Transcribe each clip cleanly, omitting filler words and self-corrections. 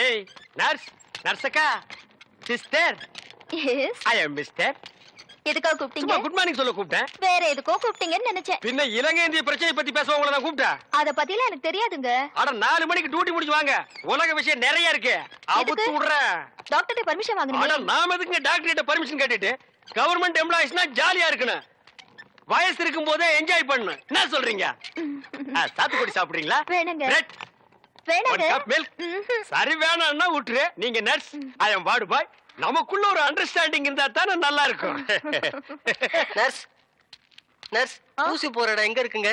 ஏய் nurse, நர்ஸக்கா, sister. S. ஐ அம் mister. எதுக்காக கூப்பிட்டீங்க? சும்மா குட் மார்னிங் சொல்ல கூப்பிட்டேன். வேற எதுக்கோ கூப்பிட்டீங்கன்னு நினைச்சேன். பின்ன இலங்கை இந்திய பிரச்சனை பத்தி பேச உங்களை நான் கூப்பிட்டேன். அத பத்திலாம் எனக்கு தெரியாதுங்க. அட 4 மணிக்கு டியூட்டி முடிச்சு வாங்க. உலக விஷயம் நிறைய இருக்கு. அவுத்து விடுறேன். டாக்டர்ட்ட பர்மிஷன் அட வாங்குனீங்க. நாம எதுக்கு டாக்டர் கிட்ட பர்மிஷன் கேட்டுட்டு கவர்மெண்ட் எம்ப்ளாயிஸ்னா ஜாலியா இருக்கணும். வயசு இருக்கும் போதே என்ஜாய் பண்ணணும். என்ன சொல்றீங்க? சாத்துக்குடி சாப்பிடுறீங்களா? வேணுங்க. பிரெட், வேணாங்க. One cup milk. சரி வேணாம்னா விட்டுரு. நீங்க நர்ஸ், ஐ அம் வார்டு பாய். நமக்குள்ள ஒரு அண்டர்ஸ்டாண்டிங் இருந்தா தானே நல்லா இருக்கும். நர்ஸ், நர்ஸ், ஊசி போற இடம் எங்க இருக்குங்க?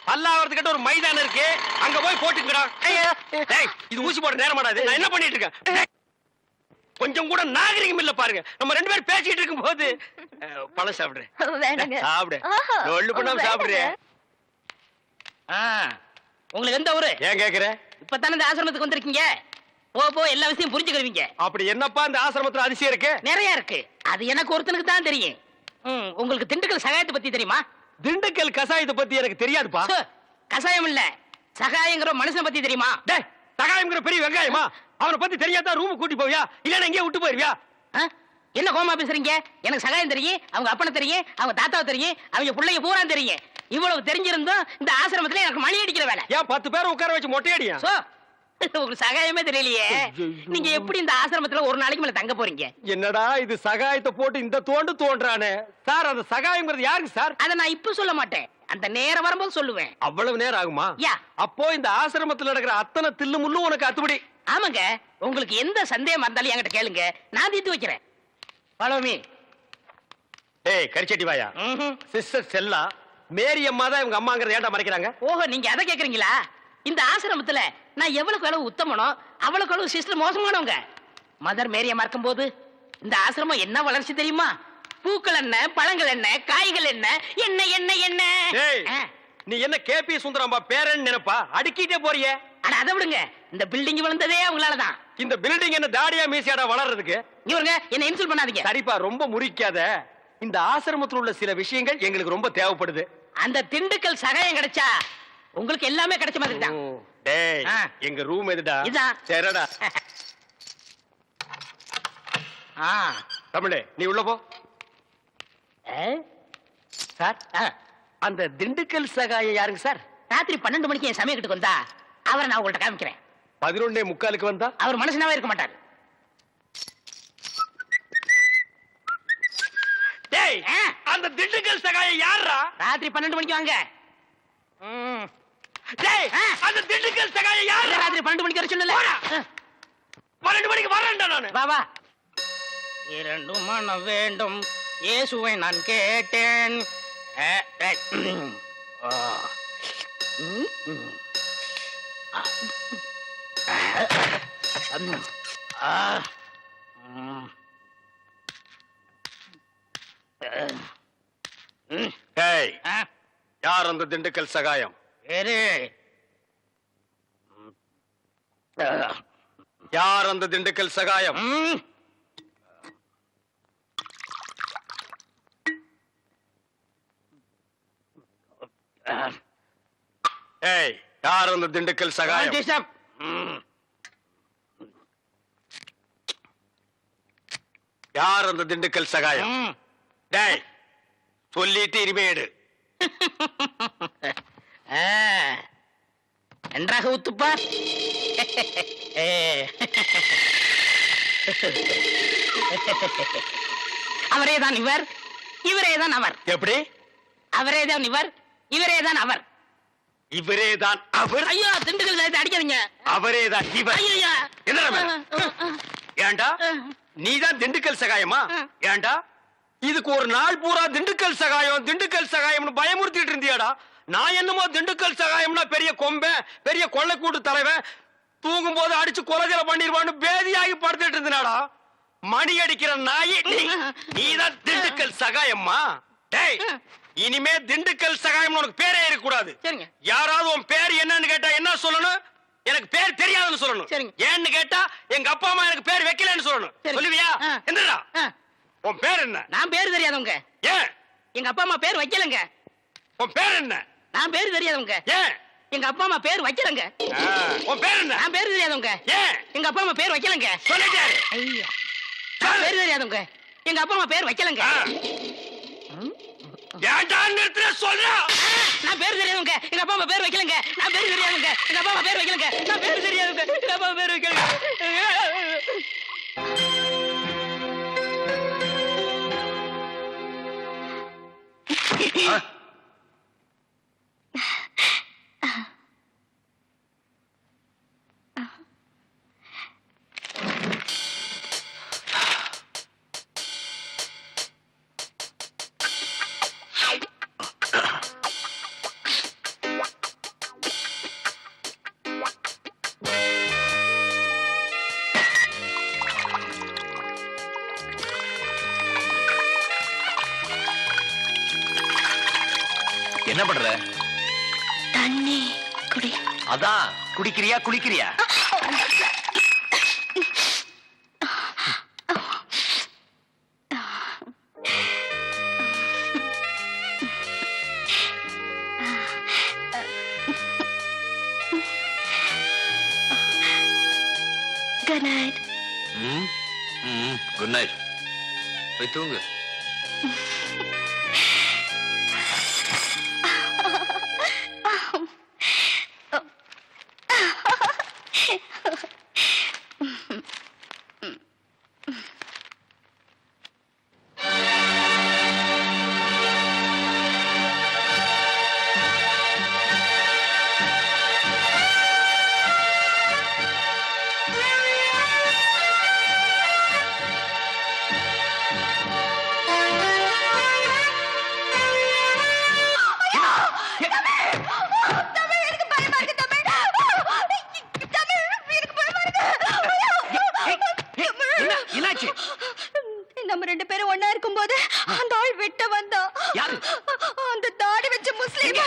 பல்லாவரத்துக்கிட்ட ஒரு மைதானம் இருக்கு, அங்க போய் போட்டுக்கடா. டேய், இது ஊசி போட நேரமாடா இது. நான் என்ன பண்ணிட்டு இருக்கேன்? டேய், கொஞ்சம் கூட நாகரிகம் இல்ல பாருங்க. நம்ம 2 பேரும் பேசிட்டு இருக்கும் போது பழம் சாப்பிடுறேன். வேணாங்க. சாப்பிடு. ஆஹா. ஒள்ளு பண்ணாம சாப்பிடுறேன். உங்களுக்கு எந்த ஊரு? ஏன் கேக்குற? இப்பதானே இந்த ஆசிரமத்துக்கு வந்திருக்கீங்க. போ எல்லா விஷயம் புரிஞ்சுக்கிடுவீங்க. அப்படி என்னப்பா இந்த ஆசிரமத்துல அதிசயம் இருக்கு? நிறைய இருக்கு. அது எனக்கு ஒருத்தனுக்கு தான் தெரியும். உங்களுக்கு திண்டுக்கல் சகாயத்தை பத்தி தெரியுமா? திண்டுக்கல் கசாயத்தை பத்தி எனக்கு தெரியாதுப்பா. சு, கசாயம் இல்ல, சகாயங்கிற மனுஷனை பத்தி தெரியுமா? டேய், சகாயம்ங்கிற பெரிய வெங்காயமா? அவனை பத்தி தெரியாதா ரூம் கூட்டி போவியா? இல்ல எங்கேயே விட்டு போயிருவியா? என்ன கோமா பேசுறீங்க? எனக்கு சகாயம் தெரியும், அவங்க அப்பனை தெரியும், அவங்க தாத்தாவை தெரியும், அவங்க பிள்ளைங்க பூரா தெரியும். இவ்வளவு தெரிஞ்சிருந்தும் இந்த ஆசிரமத்துல எனக்கு மணி அடிக்கிற வேலை. ஏன் 10 பேரை உட்கார வச்சு மொட்டையடியா? சோ, உங்களுக்கு சகாயமே தெரியலையே. நீங்க எப்படி இந்த ஆசிரமத்துல ஒரு நாளைக்கு மேல தங்க போறீங்க? என்னடா இது சகாயத்தை போட்டு இந்த தோன்றானே சார். அந்த சகாயம்ங்கிறது யாருக்கு சார்? அத நான் இப்ப சொல்ல மாட்டேன், அந்த நேரம் வரும்போது சொல்லுவேன். அவ்வளவு நேரம் ஆகுமா? யா. அப்போ இந்த ஆசிரமத்துல நடக்கிற அத்தனை தில்லு முள்ளும் உனக்கு அத்துபடி? ஆமாங்க, உங்களுக்கு எந்த சந்தேகம் இருந்தாலும் என்கிட்ட கேளுங்க, நான் தீர்த்து வைக்கிறேன். Follow me. ஏய் கரிச்சட்டி வாயா, சிஸ்டர் செல்லா மேரி அம்மா தான் இவங்க அம்மாங்கிறத ஏன்டா மறைக்கிறாங்க? ஓஹோ, நீங்க அதை கேக்குறீங்களா? இந்த ஆசிரமத்துல நான் எவ்வளவுக்கு அளவு உத்தமனோ அவ்வளவுக்கு அளவு சிஸ்டர் மோசமானவங்க. மதர் மேரி அம்மா இருக்கும்போது இந்த ஆசிரமம் என்ன வளர்ச்சி தெரியுமா? பூக்கள் என்ன, பழங்கள் என்ன, காய்கள் என்ன, என்ன என்ன என்ன. ஏய், நீ என்ன கேபி சுந்தரம்பா பேரன் நினைப்பா? அடுக்கிட்டே போறியே. அட அதை விடுங்க, இந்த பில்டிங் விழுந்ததே அவங்களாலதான். இந்த பில்டிங் என்ன தாடியா மீசியாடா வளர்றதுக்கு? இவருங்க என்ன இன்சல்ட் பண்ணாதீங்க. சரிப்பா, ரொம்ப முறிக்காத. இந்த ஆசிரமத்தில் உள்ள சில விஷயங்கள் எங்களுக்கு ரொம்ப தேவைப்படுது. அந்த திண்டுக்கல் சகாயம் கிடைச்சா உங்களுக்கு எல்லாமே கிடைச்ச மாதிரி தான். டேய், எங்க ரூம் எதுடா? இதான். சரிடா. தமிழே, நீ உள்ள போ. சார், அந்த திண்டுக்கல் சகாயம் யாருங்க சார்? ராத்திரி 12 மணிக்கு என் சமயக்கிட்டு வந்தா அவரை நான் உங்கள்ட்ட காமிக்கிறேன். 11:45 வந்தா அவர் மனுஷனாவே இருக்க மாட்டார். டேய், அந்த திண்டுக்கல் சகாயம் யாரா? ராத்திரி 12 மணிக்கு வாங்க. டேய், அந்த திண்டுக்கல் சகாயம் யாரா? ராத்திரி 12 மணிக்கு வர சொன்னல. 12 மணிக்கு வரேன்டா நானு. வா வா. 2 மனம் வேண்டும் இயேசுவை நான் கேட்டேன். டேய், யார் அந்த திண்டுக்கல் சகாயம்? யார் அந்த திண்டுக்கல் சகாயம்? ஏய், யார் அந்த திண்டுக்கல் சகாயம்? யார் அந்த திண்டுக்கல் சகாயம்? டேய், சொல்லிட்டு இனிமேடு. நன்றாக ஊத்துப்பா. அவரேதான் இவர், இவரேதான் அவர். எப்படி? அவரேதான் இவர், இவரேதான் அவர். இவரேதான் அவர்? ஐயோ, திண்டுக்கல் சேர்த்து அடிக்காதீங்க. அவரேதான் இவர். ஐயோ, ஏண்டா நீதான் திண்டுக்கல் சகாயமா? ஏண்டா இதுக்கு ஒரு நாள் பூரா திண்டுக்கல் சகாயம் திண்டுக்கல் சகாயம்னு பயமுறுத்திட்டு இருந்தியாடா? நான் என்னமோ திண்டுக்கல் சகாயம்னா பெரிய கொம்பன், பெரிய கொள்ளைக்கூட்டு தலைவன், தூங்கும் போது அடிச்சு கொலைஜல பண்ணிடுவான்னு பேதியாகி படுத்துட்டு இருந்தாடா. மணி அடிக்கிற நாய் நீதான் திண்டுக்கல் சகாயம்மா? டேய், இனிமே திண்டுக்கல் சகாயம் உனக்கு பேரே இருக்க கூடாது. யாராவது உன் பேர் என்னன்னு கேட்டா என்ன சொல்லணும்? எனக்கு பேர் தெரியாதுன்னு சொல்லணும். ஏன்னு கேட்டா எங்க அப்பா அம்மா எனக்கு பேர் வைக்கலன்னு சொல்லணும். சொல்லுவியா? என்னடா உன் பேர் என்ன? நான் பேர் தெரியாதவங்க. ஏன்? எங்க அப்பா அம்மா பேர் வைக்கலங்க. உன் பேர் என்ன? நான் பேர் தெரியாதவங்க. ஏன்? எங்க அப்பா அம்மா பேர் வைக்கலங்க. உன் பேர் என்ன? நான் பேரு தெரியாதவங்க. ஏன்? எங்க அப்பா அம்மா பேர் வைக்கலங்க. சொல்லிட்டாரு. ஐயா, நான் பேரு தெரியாதவங்க. எங்க அப்பா அம்மா பேர் வைக்கலங்க. ஏன்டா நிறுத்துற சொல்றா? நான் பேரு தெரியாதவங்க. எங்க அப்பா அம்மா பேர் வைக்கலங்க. நான் பேரு தெரியாதவங்க. எங்க அப்பா அம்மா பேர் வைக்கலங்க. நான் பேரு தெரியாதவங்க. எங்க அப்பா அம்மா பேர் வைக்கலங்க. என்ன பண்ற? தண்ணி குடி. அதான் குடிக்கிறியா குளிக்கிறியா? Good night. Good night. போய் தூங்கு. நம்ம ரெண்டு பேரும் ஒண்ணா இருக்கும்போது அந்த ஆள் வெட்ட வந்தான். யாரு? அந்த தாடி வச்ச முஸ்லீம்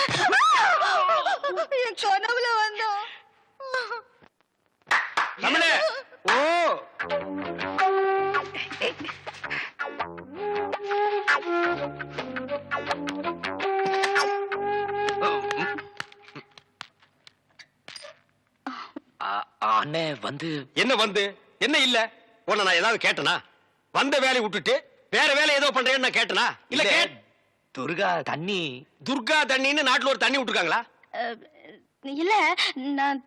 என் கனவுல வந்தான். தமிழே. ஓ அண்ணே வந்து என்ன வந்து என்ன இல்ல? உன்னை நான் ஏதாவது கேட்டனா? வந்த வேலையை விட்டுட்டு வேற வேலை ஏதோ பண்றேன்னு நான் கேட்டனா? இல்ல துர்கா தண்ணி. துர்கா தண்ணின்னு நாட்டுல ஒரு தண்ணி விட்டுருக்காங்களா? இல்ல, நான்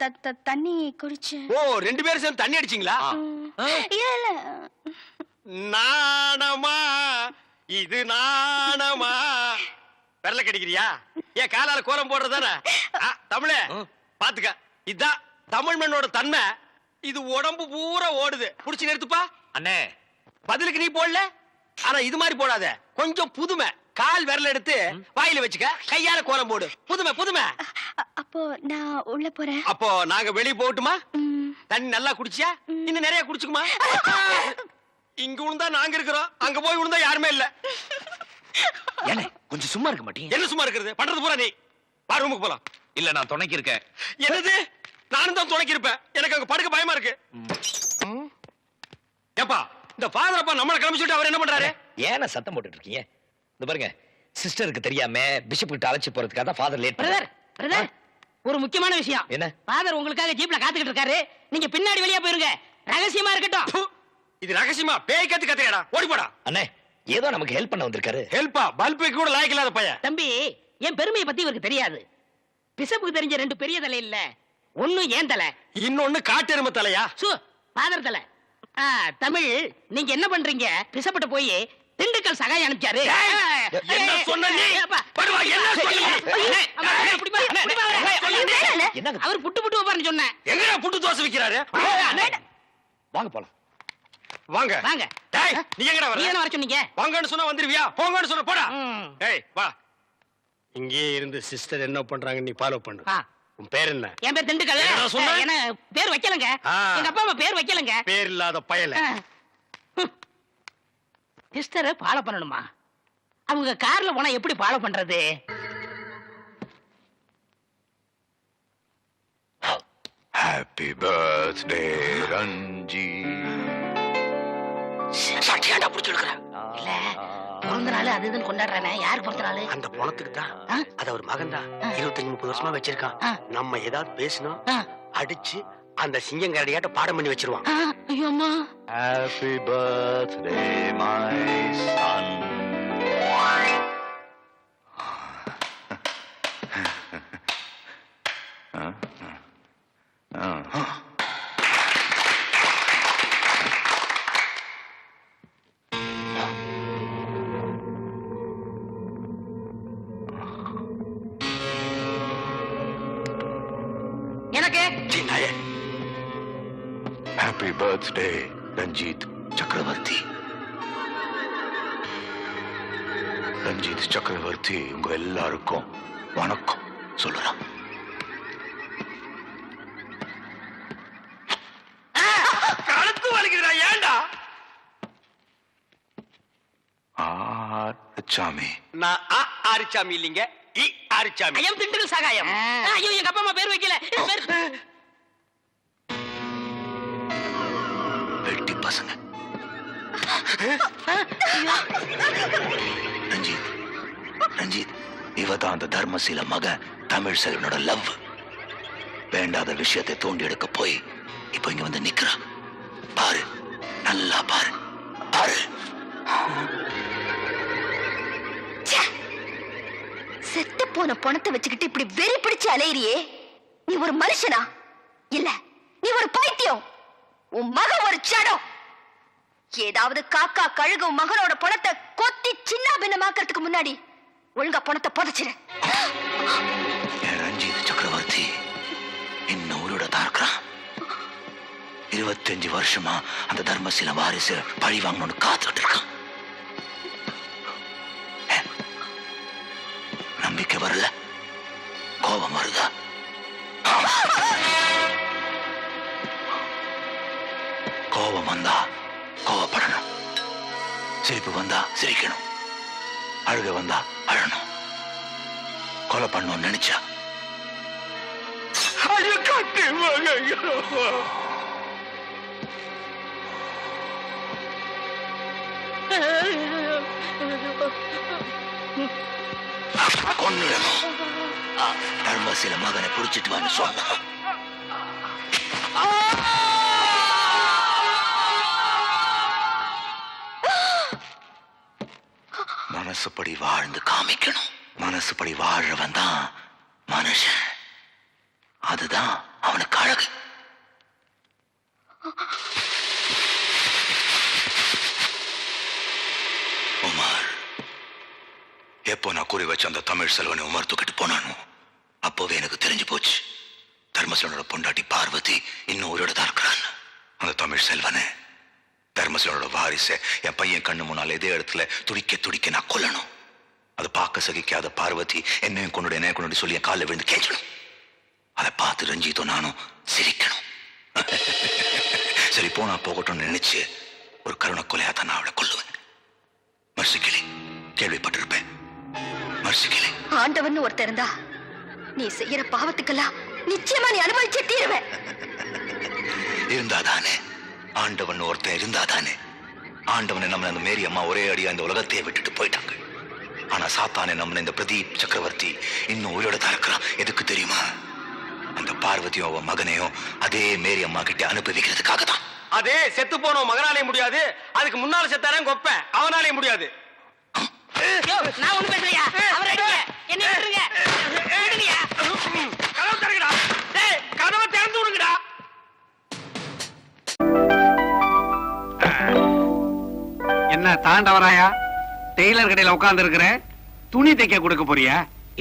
தண்ணி குடிச்சேன். ஓ, ரெண்டு பேரும் சேர்ந்து தண்ணி அடிச்சீங்களா? இல்ல இல்ல. நாணமா இது நாணமா? விரல கடிக்கிறியா? ஏன் காலால கோலம் போடுறதானே? தமிழே பாத்துக்க, இதுதான் தமிழ் மண்ணோட தன்மை. இது உடம்பு பூரா ஓடுது. புடிச்சு நிறுத்துப்பா. அண்ணே பதிலுக்கு நீ போடல, ஆனா இது மாதிரி போடாத. கொஞ்சம் புதுமை. கால் விரல எடுத்து வாயில வச்சுக்க, கையால கோலம் போடு. புதுமை புதுமை. அப்போ நான் உள்ள போறேன். அப்போ நாங்க வெளிய போகட்டுமா? தண்ணி நல்லா குடிச்சியா? இன்னும் நிறைய குடிச்சுக்குமா? இங்க விழுந்தா நாங்க இருக்கிறோம், அங்க போய் விழுந்தா யாருமே இல்ல. ஏண்ணே கொஞ்சம் சும்மா இருக்க மாட்டீங்க? என்ன சும்மா இருக்கிறது? பண்றது பூரா நீ. வா, ரூமுக்கு போலாம். இல்ல நான் துணைக்கு இருக்கேன். என்னது? நானும் தான் துணைக்கி இருப்பேன். எனக்கு அங்க படுக்க பயமா இருக்கு. ஏப்பா, இந்த ஃபாதர் அப்பா நம்மள கிளம்பி சொல்லிட்டு அவர் என்ன பண்றாரு? ஏன்னா சத்தம் போட்டுட்டு இருக்கீங்க? இந்த பாருங்க, சிஸ்டருக்கு தெரியாம பிஷப் கிட்ட அழைச்சு போறதுக்காக தான் ஃபாதர் லேட் பிரதர் பிரதர், ஒரு முக்கியமான விஷயம். என்ன? ஃபாதர் உங்களுக்காக ஜீப்ல காத்துக்கிட்டு இருக்காரு. நீங்க பின்னாடி வெளியே போயிருங்க, ரகசியமா இருக்கட்டும். ப்பு, இது ரகசியமா பேய் கத்து கத்துக்கடா. ஓடி போடா. அண்ணே ஏதோ நமக்கு ஹெல்ப் பண்ண வந்திருக்காரு. ஹெல்ப்பா? பல்புக்கு கூட லாய்க்கு இல்லாத பையன். தம்பி, என் பெருமையை பத்தி இவருக்கு தெரியாது. பிஷப்புக்கு தெரிஞ்ச ரெண்டு பெரிய தலை இல்ல, ஒண்ணு ஏன் தலை, இன்னொன்னு காட்டெருமை தலையா? சு ஃபாதர் தலை. தமிழ், நீங்க என்ன பண்றீங்க? பிஷப்பிட்ட போய் திண்டுக்கல் சகாயம் அனுப்பிச்சாரு. என்ன சொன்ன நீ? படுவா, என்ன சொன்னீங்க? என்னங்க? அவர் புட்டு புட்டு வைப்பாருன்னு சொன்னேன். எங்கடா புட்டு தோசை விக்கிறாரு? வாங்க போலாம். வாங்க வாங்க. டேய், நீ எங்கடா நீ வர? என்ன வர சொன்னீங்க? வாங்கன்னு சொன்னா வந்துருவியா? போங்கன்னு சொன்னா போடா. ம். டேய் வா. இங்கே இருந்து சிஸ்டர் என்ன பண்றாங்க நீ ஃபாலோ பண்ணு. ஆ, உன் பேர் என்ன? என் பேர் திண்டுக்கல். என்னடா சொன்ன? என்ன பேர் வைக்கலங்க. ஆ. எங்க அப்பா அம்மா பேர் வைக்கலங்க. பேர் இல்லாத பயல. சிஸ்டரை ஃபாலோ பண்ணணுமா? அவங்க கார்ல போனா எப்படி ஃபாலோ பண்றது? Happy birthday, Ranji. சட்டியாண்டா புடிச்சிருக்கற. இல்ல, பிறந்த நாள் அது இதுன்னு கொண்டாடுறானே, யாருக்கு பிறந்த நாள்? அந்த பணத்துக்கு தான். ஆ? அது அவர் மகன் தான். 25-30 வருஷமா வச்சிருக்கான். ஆ. நம்ம ஏதாவது பேசணும், ஆ. அடிச்சு அந்த சிங்கம் கரடியாட்ட பாடம் பண்ணி வச்சிருவான். ஐயோ அம்மா. Happy birthday, my son. எனக்கு சின்னாயே. Happy birthday, ரஞ்சித் சக்கரவர்த்தி. ரஞ்சித் சக்கரவர்த்தி உங்க எல்லாருக்கும் வணக்கம் சொல்லுறான். கழுத்து வலிக்குதுடா, ஏன்டா? சாமி நான் ஆரிச்சாமி இல்லைங்க, ஆரிச்சாமி. ஐயம் திண்டுக்கல் சகாயம். ஐயோ எங்க அப்பா அம்மா பேர் வைக்கல. வெட்டி பசங்க. ரஞ்சித் ரஞ்சித் இவதான் அந்த தர்மசீல மக தமிழ் செல்வனோட லவ். வேண்டாத விஷயத்தை தோண்டி எடுக்க போய் இப்ப இங்க வந்து நிக்கிறா. பாரு, நல்லா பாரு பாரு. செத்து போன பணத்தை வச்சுக்கிட்டு இப்படி வெறி பிடிச்சு அலையிறியே, நீ ஒரு மனுஷனா? இல்ல, நீ ஒரு பைத்தியம். உன் மகன் ஒரு சடம். ஏதாவது காக்கா கழுகு உன் மகனோட பணத்தை கொத்தி சின்ன பின்னமாக்கிறதுக்கு முன்னாடி ஒழுங்கா பணத்தை புதைச்சிரு. என் ரஞ்சித் சக்கரவர்த்தி இன்னும் உயிரோட தான் இருக்கிறான். 25 வருஷமா அந்த தர்மசீல வாரிசு பழி வாங்கணும்னு காத்துக்கிட்டு இருக்கான். நம்பிக்கை வரல, கோபம் வருதா? கோபம் வந்தா கோபப்படணும், சிரிப்பு வந்தா சிரிக்கணும், அழுக வந்தா அழணும். கொலை பண்ணணும்னு நினைச்சா கொன்னுடணும். தர்மசீல மகனை புடிச்சிட்டு வான்னு சொன்னா மனசுப்படி வாழ்ந்து காமிக்கணும். மனசுப்படி வாழவன் தான் மனுஷன். அதுதான் அவனுக்கு அழகு. உமார், எப்போ நான் குறி வச்ச அந்த தமிழ் செல்வனை உமார் தூக்கிட்டு போனானோ அப்போவே எனக்கு தெரிஞ்சு போச்சு, தர்மசேனோட பொண்டாட்டி பார்வதி இன்னும் உயிரோட தான் இருக்கிறான்னு. அந்த தமிழ் செல்வனை, தர்மசேனோட வாரிசை என் பையன் கண்ணு முன்னால் இதே இடத்துல துடிக்க துடிக்க நான் கொல்லணும். அதை பார்க்க சகிக்காத பார்வதி என்னையும் கொண்டு சொல்லி என் காலில் விழுந்து கேட்கணும். அதை பார்த்து ரஞ்சித்தோ நானும் சிரிக்கணும். சரி போனா போகட்டும்னு நினைச்சு ஒரு கருணை கொலையா தான் நான் அவளை கொல்லுவேன். மர்சிக்கிளி, கேள்விப்பட்டிருப்பேன். மர்சிக்கிளி, ஆண்டவன் ஒருத்தர் இருந்தா நீ செய்யற பாவத்துக்கெல்லாம் நிச்சயமா நீ அனுபவிச்சே தீருவேன். இருந்தாதானே ஆண்டவன் ஒருத்தன் இருந்தாதானே. ஆண்டவனை நம்மள அந்த மேரி அம்மா ஒரே அடியா இந்த உலகத்தையே விட்டுட்டு போயிட்டாங்க. ஆனா சாத்தானே நம்மள இந்த பிரதீப் சக்கரவர்த்தி இன்னும் உயிரோட தான் இருக்கிறான். எதுக்கு தெரியுமா? அந்த பார்வதியும் அவன் மகனையும் அதே மேரி அம்மா கிட்ட அனுப்பி வைக்கிறதுக்காக தான். அதே செத்து போன மகனாலே முடியாது, அதுக்கு முன்னால செத்தாரே கொப்பேன், அவனாலே முடியாது. நான் ஒண்ணு பேசுறியா? அவர் அடிங்க, என்ன விட்டுருங்க. விடுங்கயா. கதவை திறங்கடா. டேய், கதவை திறந்து விடுங்கடா. என்ன தாண்டவராயா, டெய்லர் கடையில உட்கார்ந்து இருக்கிற, துணி தைக்க கொடுக்க போறியா?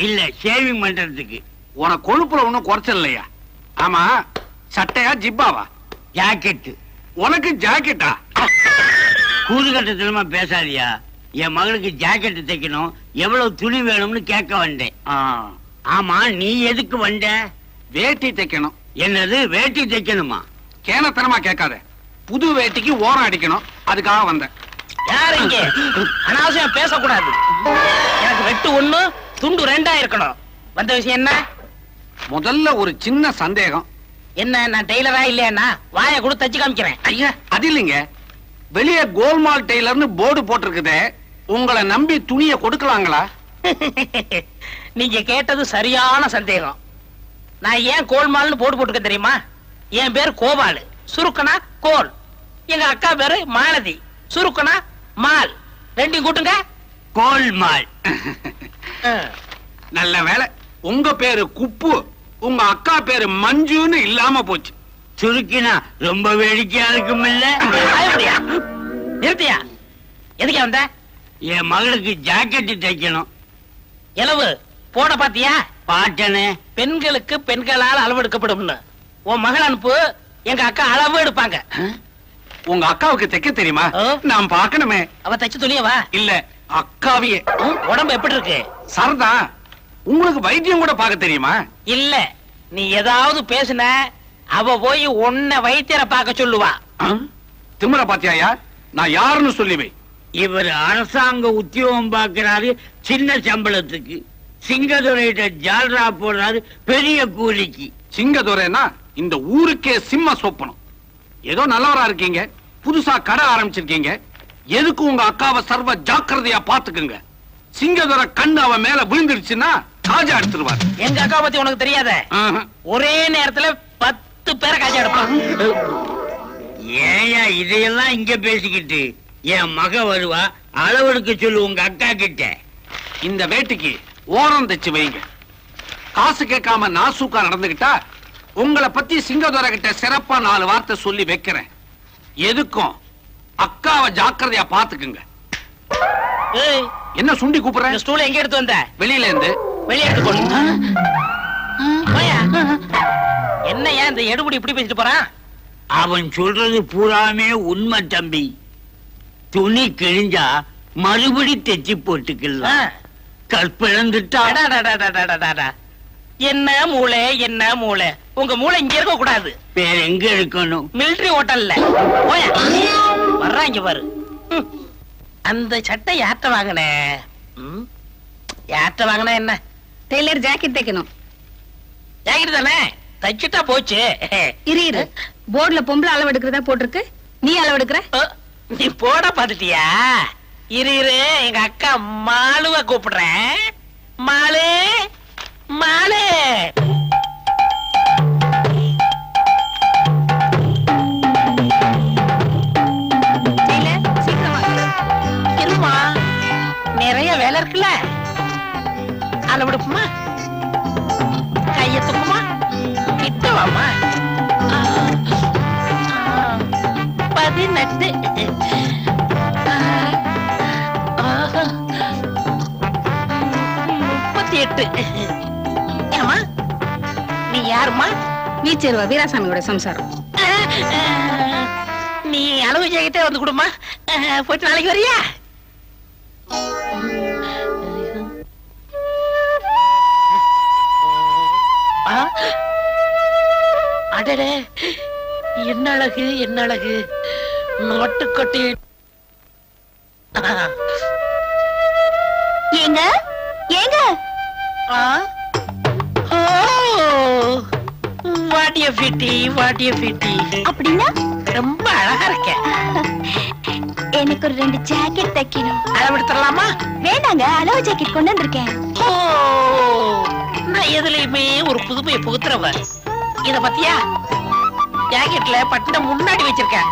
இல்ல, ஷேவிங் பண்றதுக்கு. உனக்கு கொழுப்புல ஒண்ணும் குறைச்சல் இல்லையா? ஆமா, சட்டையா ஜிப்பாவா? ஜாக்கெட். உனக்கு ஜாக்கெட்டா? கூதுகட்டத்தனமா பேசாதியா. என் மகளுக்கு ஜாக்கெட் தைக்கணும், எவ்வளவு துணி வேணும்னு கேட்க வந்தேன். ஆமா, நீ எதுக்கு வந்த? வேட்டி தைக்கணும். என்னது, வேட்டி தைக்கணுமா? கேனத்தனமா கேட்காத. புது வேட்டிக்கு ஓரம் அடிக்கணும், அதுக்காக வந்தேன். யாரு இங்க? அனாவசியம் பேசக்கூடாது. எனக்கு வெட்டு 1 துண்டு 2 இருக்கணும். வந்த விஷயம் என்ன? முதல்ல ஒரு சின்ன சந்தேகம். என்ன, நான் டெய்லரா இல்லையா? வாயை கூட தச்சு காமிக்கிறேன். ஐயா, அது இல்லைங்க, வெளியே கோல்மால் டெய்லர்னு போர்டு போட்டிருக்குதே, உங்களை நம்பி துணியை கொடுக்கலாங்களா? நீங்க கேட்டது சரியான சந்தேகம். நான் ஏன் கோல்மால்னு போட்டுக்க தெரியுமா? என் பேர் கோபாலு, சுருக்கனா கோல். எங்க அக்கா பேரு மாலதி, சுருக்கனா மால். ரெண்டையும் கூட்டுங்க, கோல்மால். நல்ல வேலை உங்க பேரு குப்பு, உங்க அக்கா பேரு மஞ்சுன்னு இல்லாம போச்சு. சுருக்கினா ரொம்ப வேடிக்கையா இருக்கும் இல்ல? பயப்படியா? நிறுத்தியா? எதுக்கு வந்த? என் மகளுக்கு ஜாக்கெட் தைக்கணும். எலவு போட பாத்தியா? பாட்டனே. பெண்களுக்கு பெண்களால் அளவு எடுக்கப்படும்னு. உன் மகள் அனுப்பு, எங்க அக்கா அளவு எடுப்பாங்க. உங்க அக்காவுக்கு தைக்க தெரியுமா? ஆ. நான் பார்க்கணுமே. அவ தச்சு துணியவா? இல்ல அக்காவியே. உடம்பு எப்படி இருக்கு? சரதா, உங்களுக்கு வைத்தியம் கூட பார்க்க தெரியுமா? இல்ல, நீ ஏதாவது பேசுன அவ போய் உன்னை வைத்தியரை பார்க்க சொல்லுவா. திமிர பாத்தியாயா? நான் யாருன்னு சொல்லிவை. இவர் அரசாங்க உத்தியோகம் பார்க்கிறாரு சின்ன சம்பளத்துக்கு. சிங்கதுரையிட்ட ஜால்ரா போடுறாரு பெரிய கூலிக்கு. சிங்கதுரைனா இந்த ஊருக்கே சிம்ம சொப்பனம். ஏதோ நல்லவரா இருக்கீங்க, புதுசா கடை ஆரம்பிச்சிருக்கீங்க. எதுக்கு உங்க அக்காவை சர்வ ஜாக்கிரதையா பாத்துக்குங்க. சிங்கதுரை கண்ணு அவ மேல விழுந்துருச்சுன்னா காஜா எடுத்துருவார். எங்க அக்கா பத்தி உனக்கு தெரியாத? ஒரே நேரத்துல 10 பேரை காஜா எடுப்பான். ஏயா இதையெல்லாம் இங்க பேசிக்கிட்டு? என் மக வருவா, அளவெடுக்க சொல்லு உங்க அக்கா கிட்ட. இந்த வேட்டிக்கு ஓரம் தைச்சு வைங்க. காசு கேட்காம நாசூக்கா நடந்துகிட்டா உங்களை பத்தி சிங்கதுரை கிட்ட சிறப்பா 4 வார்த்தை சொல்லி வைக்கிறேன். எதுக்கும் அக்காவை ஜாக்கிரதையா பாத்துக்குங்க. ஏய், என்ன சுண்டி கூப்பிடுற? இந்த ஸ்டூல் எங்க எடுத்து வந்த? வெளியில இருந்து. வெளியே எடுத்து கொண்டு போயா. என்ன ஏன் இந்த எடுபடி இப்படி பேசிட்டு போறான்? அவன் சொல்றது பூராமே உண்மை தம்பி. துணி கிழிஞ்சா மறுபடி தைச்சு போட்டுக்கலாம். கற்பிழந்துட்டா அடடடடடடடடா. என்ன மூளை, என்ன மூளை? உங்க மூளை இங்க இருக்க கூடாது. வேற எங்க இருக்கணும்? மிலிட்டரி ஹோட்டல்ல. போயா, வர்றாங்க பாரு. அந்த சட்டை யார்கிட்ட வாங்கின? யார்கிட்ட வாங்கின? என்ன டெய்லர் ஜாக்கெட் தைக்கணும். ஜாக்கெட் தானே, தைச்சிட்டா போச்சு. இரு போர்டுல பொம்பளை அளவு எடுக்கிறதா போட்டிருக்கு, நீ அளவு எடுக்கிற? நீ போட பாத்துட்டியா? இரு, எங்க அக்கா மாலுவ கூப்பிடுறேன். மாலு, மாலு. என்னம்மா, நிறைய வேலை இருக்குல்ல? அளவெடுப்புமா, கையத்துக்குமா, கிட்டவாமா. 18 38. ஏமா, நீ யாருமா? வீச்சேருவா வீராசாமியோட சம்சாரம். நீ அளவு ஜாக்கெட்டே வந்து கொடுமா. போயிட்டு நாளைக்கு வரியா? அடடே, என்ன அழகு, என்ன அழகு! நாட்டுக்கொட்டி. ஏங்க ஏங்க, வாட்டிய பிட்டி, வாட்டிய பிட்டி. அப்படின்னா ரொம்ப அழகா இருக்க. எனக்கு ஒரு 2 ஜாக்கெட் தைக்கணும். அளவெடுத்துடலாமா? வேண்டாங்க, அளவு ஜாக்கெட் கொண்டு வந்திருக்கேன். ஓ, நான் எதுலயுமே ஒரு புதுமையை புகுத்துறவ. இத பத்தியா? ஜாக்கெட்ல பட்டனை முன்னாடி வச்சிருக்கேன்.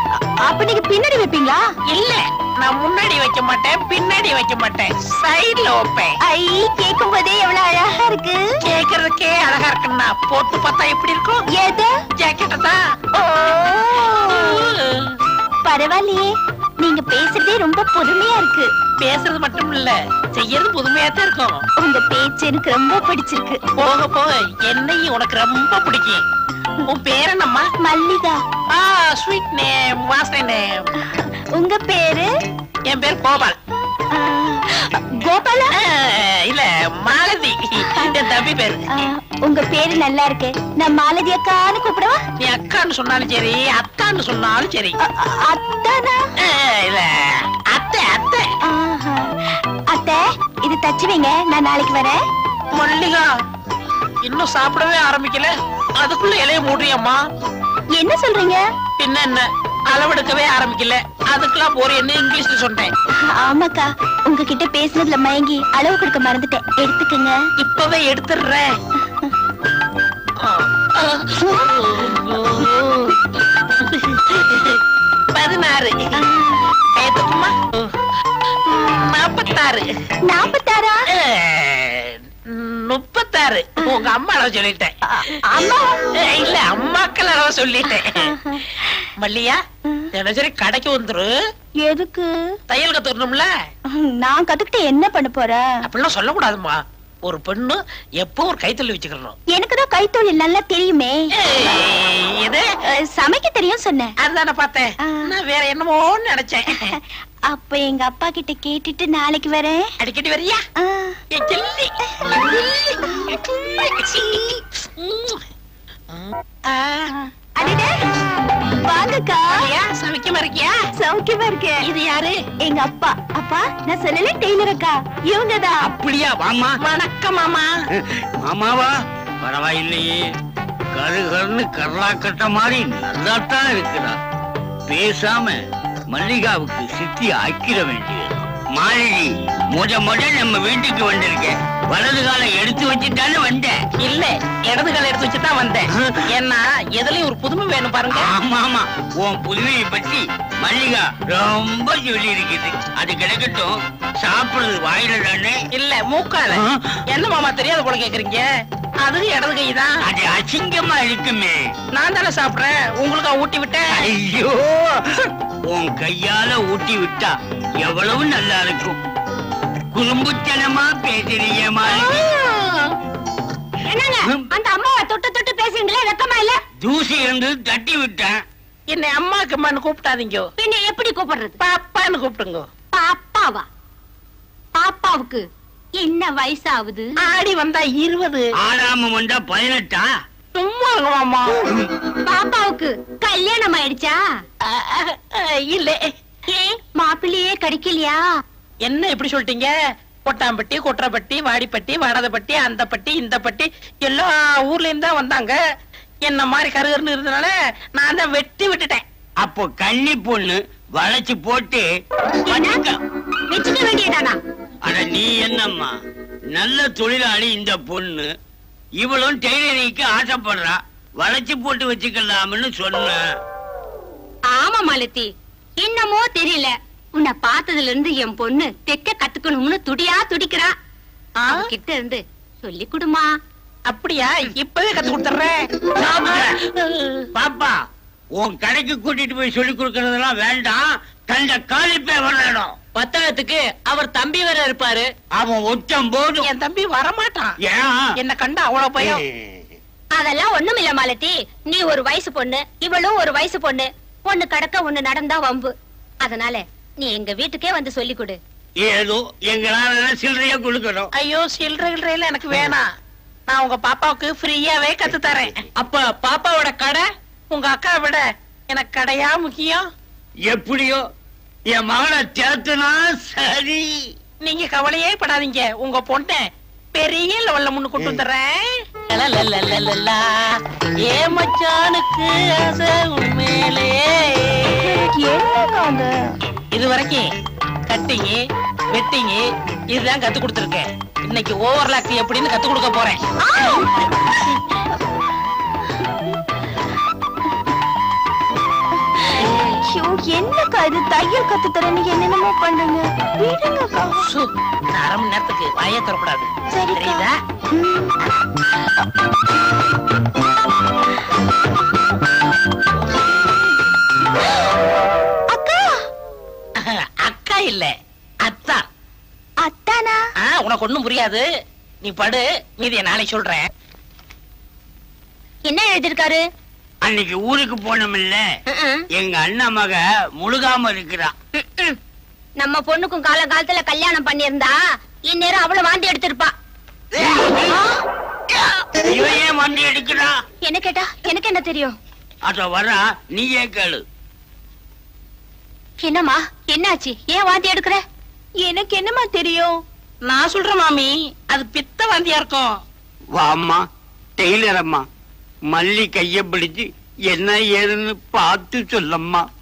அப்ப நீங்க பின்னாடி வைப்பீங்களா? இல்ல, நான் முன்னாடி வைக்க மாட்டேன், பின்னாடி வைக்க மாட்டேன், சைடுல வைப்பேன். ஐ, கேட்கும் போதே எவ்வளவு அழகா இருக்கு. கேக்குறதுக்கே அழகா இருக்குன்னா போட்டு பார்த்தா எப்படி இருக்கும்? எது? ஜாக்கெட் தான். ஓ, பரவாயில்லையே, நீங்க பேசுறதே ரொம்ப புதுமையா இருக்கு. பேசுறது மட்டும் இல்ல, செய்யறது புதுமையா தான் இருக்கும். உங்க பேச்சு எனக்கு ரொம்ப பிடிச்சிருக்கு. போக போக என்னையும் உனக்கு ரொம்ப பிடிக்கும். உன் பேர் என்னம்மா? மல்லிகா. ஸ்வீட் நேம், வாசனை நேம். உங்க பேரு? என் பேர் கோபால். கோபாலா? இல்ல, மாலதி. என் தம்பி பேரு. உங்க பேரு நல்லா இருக்கு. நான் மாலதி அக்கான்னு கூப்பிடவா? நீ அக்கான்னு சொன்னாலும் சரி, அத்தான்னு சொன்னாலும் சரி. அத்தானா? இல்ல, அத்தை, அத்தை. அத்தை, இது தச்சு வைங்க, நான் நாளைக்கு வரேன். மல்லிகா, இன்னும் சாப்பிடவே ஆரம்பிக்கல, அதுக்குள்ள இலைய மூடுறியம்மா. என்ன சொல்றீங்க? பின்ன என்ன, அளவெடுக்கவே ஆரம்பிக்கல, அதுக்கெல்லாம் போறேன்னு இங்கிலீஷ்ல சொன்னேன். ஆமாக்கா, உங்ககிட்ட பேசுனதுல மயங்கி அளவு கொடுக்க மறந்துட்டேன். எடுத்துக்கங்க. இப்பவே எடுத்துடுறேன். 16 ஏத்துக்குமா? 46 36 உங்க அம்மா அளவு சொல்லிட்டேன். இல்ல அம்மாக்கள் அளவு சொல்லிட்டேன். மல்லியா, தினசரி கடைக்கு வந்துரு. எதுக்கு? தையல் கத்துக்கணும்ல. நான் கத்துக்கிட்டு என்ன பண்ண போறேன்? அப்படிலாம் சொல்லக்கூடாதுமா. ஒரு பெண்ணு எப்போ ஒரு கைத்தொழில் வச்சுக்கணும். எனக்குதான் கைத்தொழில் நல்லா தெரியுமே. எது? சமைக்க தெரியும் சொன்னேன். அதுதானே பார்த்தேன். நான் வேற என்னமோ நினைச்சேன். அப்ப எங்க அப்பா கிட்ட கேட்டுட்டு நாளைக்கு வரேன். அடிக்கடி வரியா? என் செல்லி. அடடே, வாங்கக்கா. சமைக்கமா இருக்கியா? சௌக்கியமா இருக்கேன். இது யாரு? எங்க அப்பா. அப்பா, நான் சொல்லல டெய்லர் அக்கா. இவங்கதான். அப்படியா? வாமா. வணக்கம் மாமா. மாமாவா? பரவாயில்லையே, கருகருன்னு கர்லா கட்ட மாதிரி நல்லாத்தான் இருக்கிறா. பேசாம மல்லிகாவுக்கு சித்தி ஆக்கிட வேண்டியது. மாலினி, முத நம்ம வீட்டுக்கு வந்திருக்கேன். வலது காலை எடுத்து வச்சுட்டான்னு வந்தேன். இல்ல, இடது கால எடுத்து வச்சுதான் வந்தேன். ஏன்னா எதுலயும் ஒரு புதுமை வேணும் பாருங்க. ஆமா ஆமா, உன் புதுமையை பத்தி மல்லிகா ரொம்ப சொல்லி இருக்குது. அது கிடைக்கட்டும், சாப்பிடுறது வாயில தானே? இல்ல, மூக்கால. என்ன மாமா தெரியாத போல கேக்குறீங்க? அது இடது கை தான். அது அசிங்கமா இருக்குமே. நான் தானே சாப்பிடுறேன், உங்களுக்கு ஊட்டி விட்டேன். ஐயோ, உன் கையால ஊட்டி விட்டா எவ்வளவு நல்லா இருக்கும். குறும்புத்தனமா பேசுறீங்க மாலினி. என்னங்க அந்த அம்மாவை தொட்டு தொட்டு பேசுறீங்களே, வெக்கமா இல்ல? தூசி இருந்து தட்டி விட்டேன். என்னை அம்மாக்கு அம்மான்னு கூப்பிட்டாதீங்க. பின்ன எப்படி கூப்பிடுறது? பாப்பான்னு கூப்பிடுங்க. பாப்பாவா? பாப்பாவுக்கு என்ன வயசாகுது? ஆடி வந்தா 20. ஆடாம வந்தா 18. சும்மா இருங்க மாமா. பாப்பாவுக்கு கல்யாணம் ஆயிடுச்சா? இல்ல. மாப்பிள்ளையே கிடைக்கலையா? என்ன இப்படி சொல்லிட்டீங்க? கொட்டாம்பட்டி, கொற்றப்பட்டி, வாடிப்பட்டி, வாடாதப்பட்டி, அந்த பட்டி, இந்த பட்டி எல்லா ஊர்ல இருந்து தான் வந்தாங்க. என்ன மாதிரி கருகருன்னு இருந்தனால நான் தான் வெட்டி விட்டுட்டேன். அப்போ கன்னி பொண்ணு வளைச்சு போட்டு வச்சுக்க வேண்டியதானா? அட நீ என்னம்மா, நல்ல தொழிலாளி இந்த பொண்ணு. இவளும் டெய்லரிங்க்கு ஆசைப்படுறா, வளைச்சு போட்டு வச்சுக்கலாம்னு சொன்ன. ஆமா மாலதி, என்னமோ தெரியல, உன்னை பார்த்ததுல இருந்து என் பொண்ணு தெக்க கத்துக்கணும்னு துடியா துடிக்கிறா. கிட்ட இருந்து சொல்லி கொடுமா. அப்படியா? இப்பவே கத்து கொடுத்துறேன். பாப்பா, உன் கடைக்கு கூட்டிட்டு போய் சொல்லி கொடுக்கறதெல்லாம் வேண்டாம். கண்ட காலிப்பே வரணும். பத்தாயிரத்துக்கு அவர் தம்பி வேற இருப்பாரு. அவன் ஒச்சம் போதும். என் தம்பி வரமாட்டான். ஏன்? என்ன கண்டா அவ்வளவு பயம். அதெல்லாம் ஒண்ணும் இல்ல மாலதி, நீ ஒரு வயசு பொண்ணு, இவளும் ஒரு வயசு பொண்ணு. ஒண்ணு கடக்க ஒண்ணு நடந்தா வம்பு. அதனால நீ எங்க வீட்டுக்கே வந்து சொல்லி கொடு. ஏதோ எங்களால சில்லறையா கொடுக்கணும். ஐயோ, சில்லறையில எனக்கு வேணாம். நான் உங்க பாப்பாவுக்கு ஃப்ரீயாவே கத்து தரேன். அப்ப பாப்பாவோட கடை? உங்க அக்கா விட எனக்கு கடையா முக்கியம்? எப்படியோ என் மகனை சேர்த்துனா சரி. நீங்க கவலையே படாதீங்க, உங்க பொண்ண பெரிய லெவல்ல முன்னு கொண்டு வந்துடுறேன். ஏ மச்சானுக்கு ஆசை உண்மையிலே. இது வரைக்கும் கட்டிங், வெட்டிங் இதுதான் கத்து கொடுத்துருக்கேன். இன்னைக்கு ஓவர்லாக் எப்படின்னு கத்து கொடுக்க போறேன். என்னக்கா இது, தையல் கத்து தரேன்னு என்னென்னமோ பண்ணுங்க. விடுங்கக்கா. நான் 1/2 மணி நேரத்துக்கு வாயே தரக்கூடாது, சரிக்கா. தெரியுதா? அக்கா. அக்கா இல்ல, அத்தா. அத்தானா? உனக்கு ஒண்ணும் புரியாது, நீ படு, மீதிய நாளைக்கு சொல்றேன். என்ன எழுதிருக்காரு? அன்னைக்கு ஊருக்கு போனோம்ல, எங்க அண்ணா மக முழுகாம இருக்கிறா. நம்ம பொண்ணுக்கும் காலகாலத்துல கல்யாணம் பண்ணிருந்தா இந்நேரம் அவ்வளவு வாந்தி எடுத்திருப்பா. இவன் ஏன் வண்டி எடுக்கிறா? என்ன கேட்டா எனக்கு என்ன தெரியும்? அத வரா, நீயே கேளு. என்னம்மா, என்னாச்சு? ஏன் வாந்தி எடுக்கிற? எனக்கு என்னமா தெரியும்? நான் சொல்றேன் மாமி, அது பித்த வாந்தியா இருக்கும். வாம்மா டெய்லர் அம்மா, மல்லி கைய பிடிச்சு என்ன ஏதுன்னு பார்த்து சொல்லம்மா.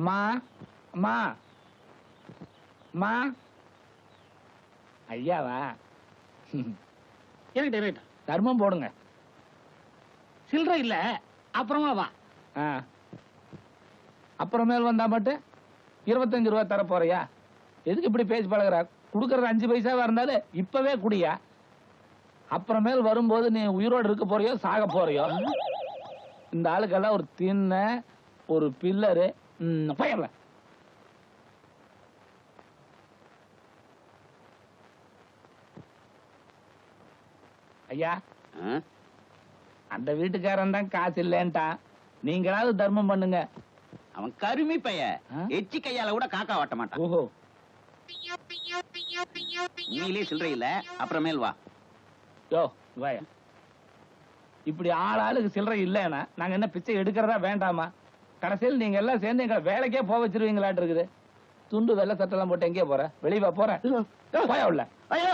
அம்மா அம்மா அம்மா ஐயாவா இருக்கட்டும் தர்மம் போடுங்க. சில்லற இல்ல, அப்புறமா வா. அப்புறமேல் வந்தா மட்டும் 25 ரூபா தர போறியா? எதுக்கு இப்படி பேசி பழகுறா? குடுக்கறது 5 பைசாவா இருந்தாலும் இப்பவே குடியா. அப்புறமேல் வரும்போது நீ உயிரோடு இருக்க போறியோ சாக போறியோ? இந்த ஆளுக்கெல்லாம் ஒரு தின்ன ஒரு பில்லரு பயர்ல. ஐயா, அந்த வீட்டுக்காரன் தான் காசு இல்லன்ட்டான். நீங்களாவது தர்மம் பண்ணுங்க. அவன் கருமி பைய எச்சி கையால கூட காக்கா வாட்ட மாட்டான். ஓஹோ, நீலே சில்லறை இல்ல, அப்புறமேல் வா. யோ வாயா. இப்படி ஆளுக்கு சில்லறை இல்லைன்னா நாங்க என்ன பிச்சை எடுக்கிறதா வேண்டாமா? கடைசியில் நீங்க எல்லாம் சேர்ந்து எங்களை வேலைக்கே போக வச்சிருவீங்களாட்டு இருக்குது. துண்டு வெள்ளை சட்டெல்லாம் போட்டு எங்கே போற? வெளியே போற போயா உள்ள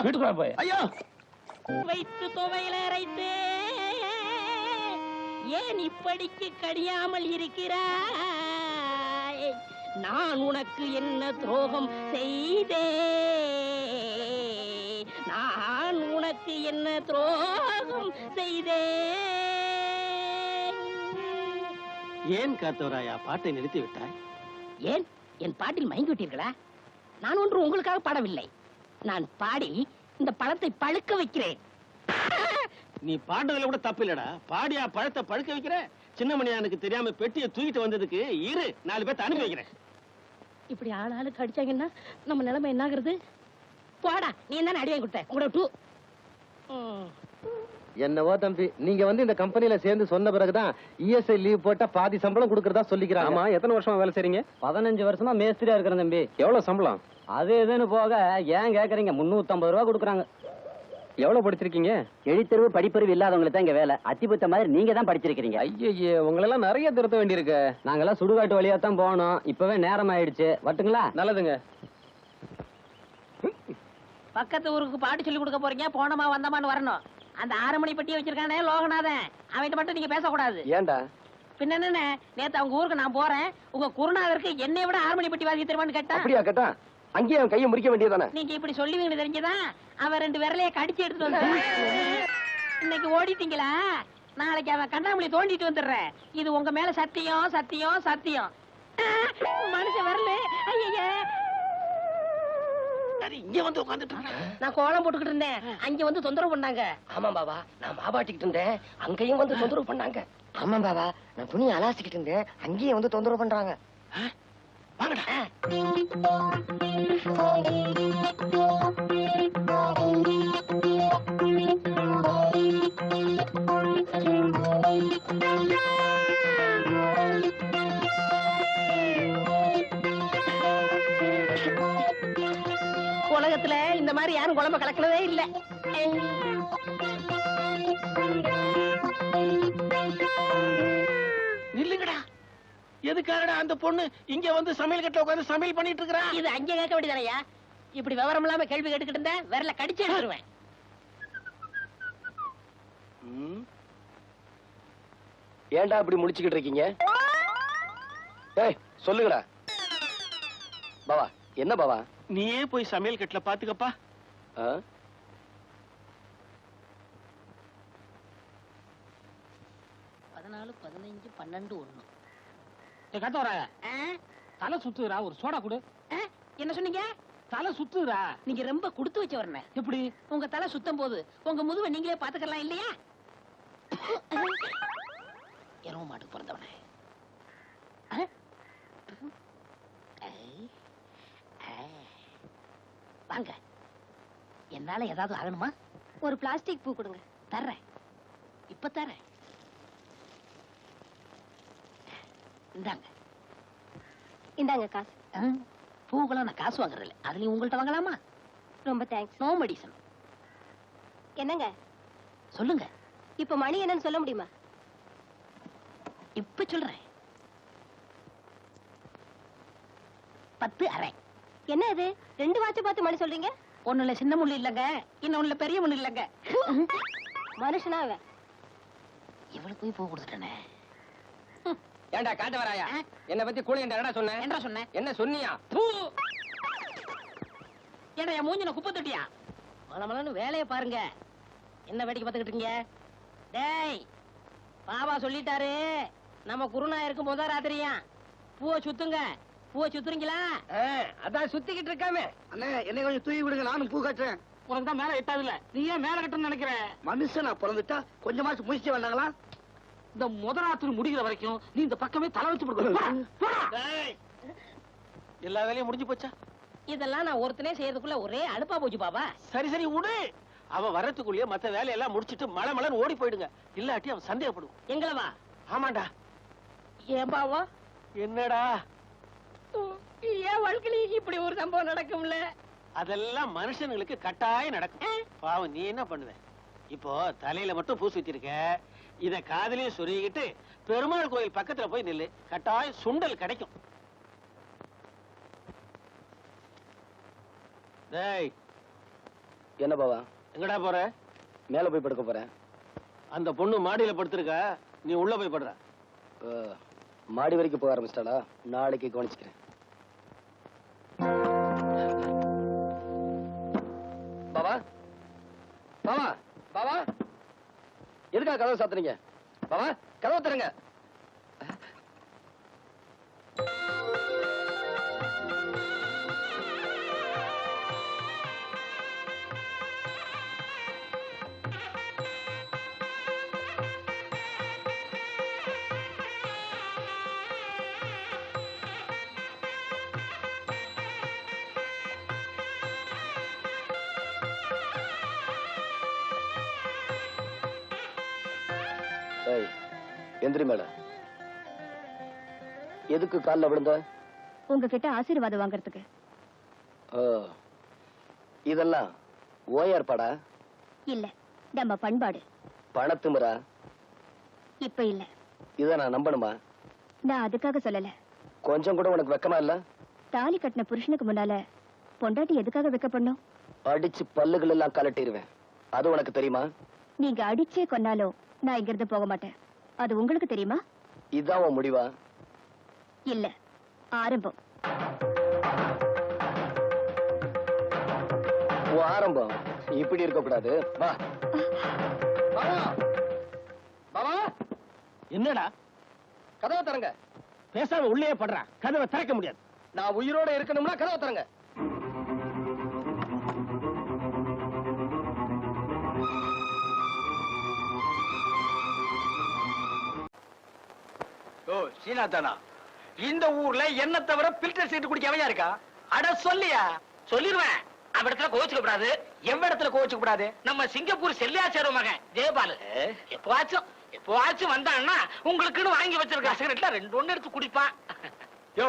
வீட்டுக்குள்ள போய். ஐயோ, வைத்து துவையில அரைத்து ஏன் இப்படிக்கு கடியாமல் இருக்கிறாய்? நான் உனக்கு என்ன துரோகம் செய்தேன்? நான் உனக்கு என்ன துரோகம் செய்தேன்? ஏன் காத்தவராயா பாட்டை நிறுத்தி விட்டாய்? ஏன் என் பாட்டில் மயங்கி விட்டீர்களா? நான் ஒன்று உங்களுக்காக பாடவில்லை. நான் பாடி இந்த பழத்தை பழுக்க வைக்கிறேன். நீ பாடுறதுல கூட தப்பு இல்லடா. பாடியா பழத்தை பழுக்க வைக்கிற? சின்னமணியானுக்கு தெரியாம பெட்டியை தூக்கிட்டு வந்ததுக்கு இரு 4 பேர்த்த அனுப்பி வைக்கிறேன். இப்படி ஆளுக்கு அடிச்சாங்கன்னா நம்ம நிலைமை என்ன ஆகுறது? போடா, நீ தானே அடி வாங்கி கொடுத்த. உங்களோட டூ என்னவோ தம்பி, நீங்க வந்து இந்த கம்பெனில சேர்ந்து சொன்ன பிறகுதான் இஎஸ்ஐ லீவ் போட்டா பாதி சம்பளம் கொடுக்கறதா சொல்லிக்கிறாங்க. ஆமா, எத்தனை வருஷமா வேலை செய்றீங்க? 15 வருஷமா மேஸ்திரியா இருக்கிறேன் தம்பி. எவ்வளவு சம்பளம்? அது எதுன்னு போக ஏன் கேக்குறீங்க? 350 ரூபா கொடுக்குறாங்க. எவ்வளவு படிச்சிருக்கீங்க? எழுத்தறிவு படிப்பறிவு இல்லாதவங்களுக்கு தான் இங்க வேலை. அத்திபுத்த மாதிரி நீங்க தான் படிச்சிருக்கீங்க. ஐயே, உங்களெல்லாம் நிறைய திருத்த வேண்டியிருக்கு. நாங்கெல்லாம் சுடுகாட்டு வழியா தான் போகணும். இப்பவே நேரம் ஆயிடுச்சு. வட்டுங்களா? நல்லதுங்க. பக்கத்து ஊருக்கு பாட்டு சொல்லி கொடுக்க போறீங்க. போனமா வந்தமான்னு வரணும். அந்த 6 மணி பெட்டியை வச்சிருக்கானே லோகநாதன், அவன்கிட்ட மட்டும் நீங்க பேசக்கூடாது. ஏன்டா? பின்ன என்ன, நேத்து அவங்க ஊருக்கு நான் போறேன். உங்க குருநாதருக்கு என்னை விட 6 மணி பெட்டி வாங்கி தருவான்னு கேட்டா. அப்படியா கேட்டா? அங்கேயே அவன் கையை முறிக்க வேண்டியதானே? நீங்க இப்படி சொல்லுவீங்கன்னு தெரிஞ்சுதான் அவன் 2 விரலைய கடிச்சு எடுத்துட்டு வந்தான். இன்னைக்கு ஓடிட்டீங்களா? நாளைக்கு அவன் கண்ணாமூலி தோண்டிட்டு வந்துடுறேன். இது உங்க மேல சத்தியம் சத்தியம் சத்தியம். மனுஷன் வரல. ஐயா, இங்க வந்து உட்கார்ந்துட்டு நான் கோலம் போட்டுக்கிட்டு இருந்தேன். அங்க வந்து தொந்தரவு பண்ணாங்க. ஆமா பாபா, நான் மாபாட்டிக்கிட்டு இருந்தேன். அங்கேயும் வந்து தொந்தரவு பண்ணாங்க. ஆமா பாபா, நான் துணி அலாசிக்கிட்டு இருந்தேன். அங்கேயும் வந்து தொந்தரவு பண்றாங்க. உலகத்துல இந்த மாதிரி யாரும் குழம்பு கலக்கினதே இல்ல. நில்லுங்கடா. எதுக்காகடா அந்த பொண்ணு இங்க வந்து சமையல் கட்ட உட்கார்ந்து சமையல் பண்ணிட்டு இருக்கா? இது அங்க கேட்க வேண்டியதானயா? இப்படி விவரம் இல்லாம கேள்வி கேட்டுக்கிட்டு இருந்த விரல கடிச்சு எடுத்துருவேன். ஏன்டா இப்படி முழிச்சுக்கிட்டு இருக்கீங்க? ஏய், சொல்லுங்கடா. பாவா, என்ன பாவா? நீயே போய் சமையல் கட்டல பாத்துக்கப்பா. 14, 15, 12, 1. கத்தவர தலை சுத்துறா, ஒரு சோடா கொடு. என்ன சொன்னீங்க? தலை சுத்துறா. நீங்க ரொம்ப கொடுத்து வச்ச வரன. எப்படி? உங்க தலை சுத்தம் போது உங்க முதுவை நீங்களே பாத்துக்கலாம் இல்லையா? எருவ மாட்டுக்கு பிறந்தவனே. வாங்க, என்னால ஏதாவது ஆகணுமா? ஒரு பிளாஸ்டிக் பூ கொடுங்க. தர்றேன், இப்ப தர்றேன். இந்தாங்க. இந்தாங்க காசு. பூக்கெல்லாம் நான் காசு வாங்குறது இல்லை. அதுலயும் உங்கள்கிட்ட வாங்கலாமா? ரொம்ப தேங்க்ஸ். No medicine. என்னங்க சொல்லுங்க. இப்ப மணி என்னன்னு சொல்ல முடியுமா? இப்ப சொல்றேன். 10:30. என்ன இது 2 வாட்ச பார்த்து மணி சொல்றீங்க? ஒண்ணுல சின்ன முள்ளு இல்லங்க, இன்னொன்னுல பெரிய முள்ளு இல்லங்க. மனுஷனா அவன்? இவளுக்கு போய் பூ கொடுத்துட்டேனே. ஏண்டா காட்ட வராயா என்ன பத்தி கூலி என்னடா சொன்ன என்ன சொன்னேன்? என்ன சொன்னியா ஏடா என் மூஞ்சின குப்பை தொட்டியா? மலமலன்னு வேலையை பாருங்க. என்ன வேடிக்கை பார்த்துக்கிட்டு இருக்கீங்க? டேய் பாபா சொல்லிட்டாரு, நம்ம குருநா இருக்கும் போதா ராத்திரியா பூவை சுத்துங்க. பூவை சுத்துறீங்களா? அதான் சுத்திக்கிட்டு இருக்காமே. அண்ணே என்னை கொஞ்சம் தூக்கி விடுங்க, நானும் பூ கட்டுறேன். உனக்கு தான் மேல எட்டாது இல்ல, நீ ஏன் மேல கட்டணும்னு நினைக்கிற? மனுஷனா பிறந்துட்டா கொஞ்சமாச்சும் முயற்சி வேண்டாங்களா? இந்த முதலாத்திரி முடிகிற வரைக்கும் நீ இந்த பக்கமே தலை வச்சு கொடுக்கணும். எல்லா வேலையும் முடிஞ்சு போச்சா? இதெல்லாம் நான் ஒருத்தனே செய்யறதுக்குள்ள ஒரே அலுப்பா போச்சு பாபா. சரி சரி விடு. அவன் வரத்துக்குள்ளேயே மத்த வேலையெல்லாம் முடிச்சிட்டு மழை மழைன்னு ஓடி போயிடுங்க. இல்லாட்டி அவன் சந்தேகப்படுவான். எங்களவா? ஆமாண்டா. ஏன் பாவா? என்னடா ஏன் வாழ்க்கையில இப்படி ஒரு சம்பவம் நடக்கும்ல? அதெல்லாம் மனுஷனுங்களுக்கு கட்டாயம் நடக்கும். பாவம் நீ என்ன பண்ணுவ? இப்போ தலையில மட்டும் பூ சுத்திருக்க, இத காதலையும் சொருகிட்டு பெருமாள் கோயில் பக்கத்துல போய் நில்லு, கட்டாயம் சுண்டல் கிடைக்கும். டேய் என்ன பாவா? எங்கடா போற? மேல போய் படுக்க போறேன். அந்த பொண்ணு மாடியில படுத்திருக்கா, நீ உள்ள போய் படுற. மாடி வரைக்கும் போக ஆரம்பிச்சிட்டாளா? நாளைக்கு கவனிச்சுக்கிறேன். பாவா பாவா பாவா, எதுக்காக கதவை சாத்துறீங்க? பாவா கதவை தருங்க. எந்திரி மேல. எதுக்கு கால்ல விழுந்த? உங்ககிட்ட ஆசீர்வாதம் வாங்குறதுக்கு. இதெல்லாம் ஓயார்பாடா? இல்ல, நம்ம பண்பாடு. பணத்துமுறா? இப்ப இல்ல. இத நான் நம்பணுமா? நான் அதுக்காக சொல்லல. கொஞ்சம் கூட உனக்கு வெக்கமா இல்ல? தாலி கட்டின புருஷனுக்கு முன்னால பொண்டாட்டி எதுக்காக வெக்கப்படணும்? அடிச்சு பல்லுகள் எல்லாம் கலட்டிடுவேன். அது உனக்கு தெரியுமா? நீங்க அடிச்சே கொன்னாலும் நான் இங்க இருந்து போக மாட்டேன். அது உங்களுக்கு தெரியுமா? இதான் உன் முடிவா? இல்ல, ஆரம்பம். ஆரம்பம் இப்படி இருக்க கூடாது. வா. என்னடா? கதவை தரங்க. பேசாம உள்ளே படுறான், கதவை திறக்க முடியாது. நான் உயிரோட இருக்கணும்னா கதவை தரங்க. ஓ சீனாத்தானா, இந்த ஊர்ல என்ன தவிர பில்டர் சீட்டு குடிக்கவையா இருக்கா? அட சொல்லியா? சொல்லிடுவேன். அவ்விடத்துல கோவிச்சுக்க கூடாது. எவ்விடத்துல கோவிச்சுக்க கூடாது? நம்ம சிங்கப்பூர் செல்லியாச்சேர மகன் ஜெயபாலு எப்பவாச்சும் வந்தான்னா உங்களுக்குன்னு வாங்கி வச்சிருக்க சிகரெட்ல 2 எடுத்து குடிப்பான். யோ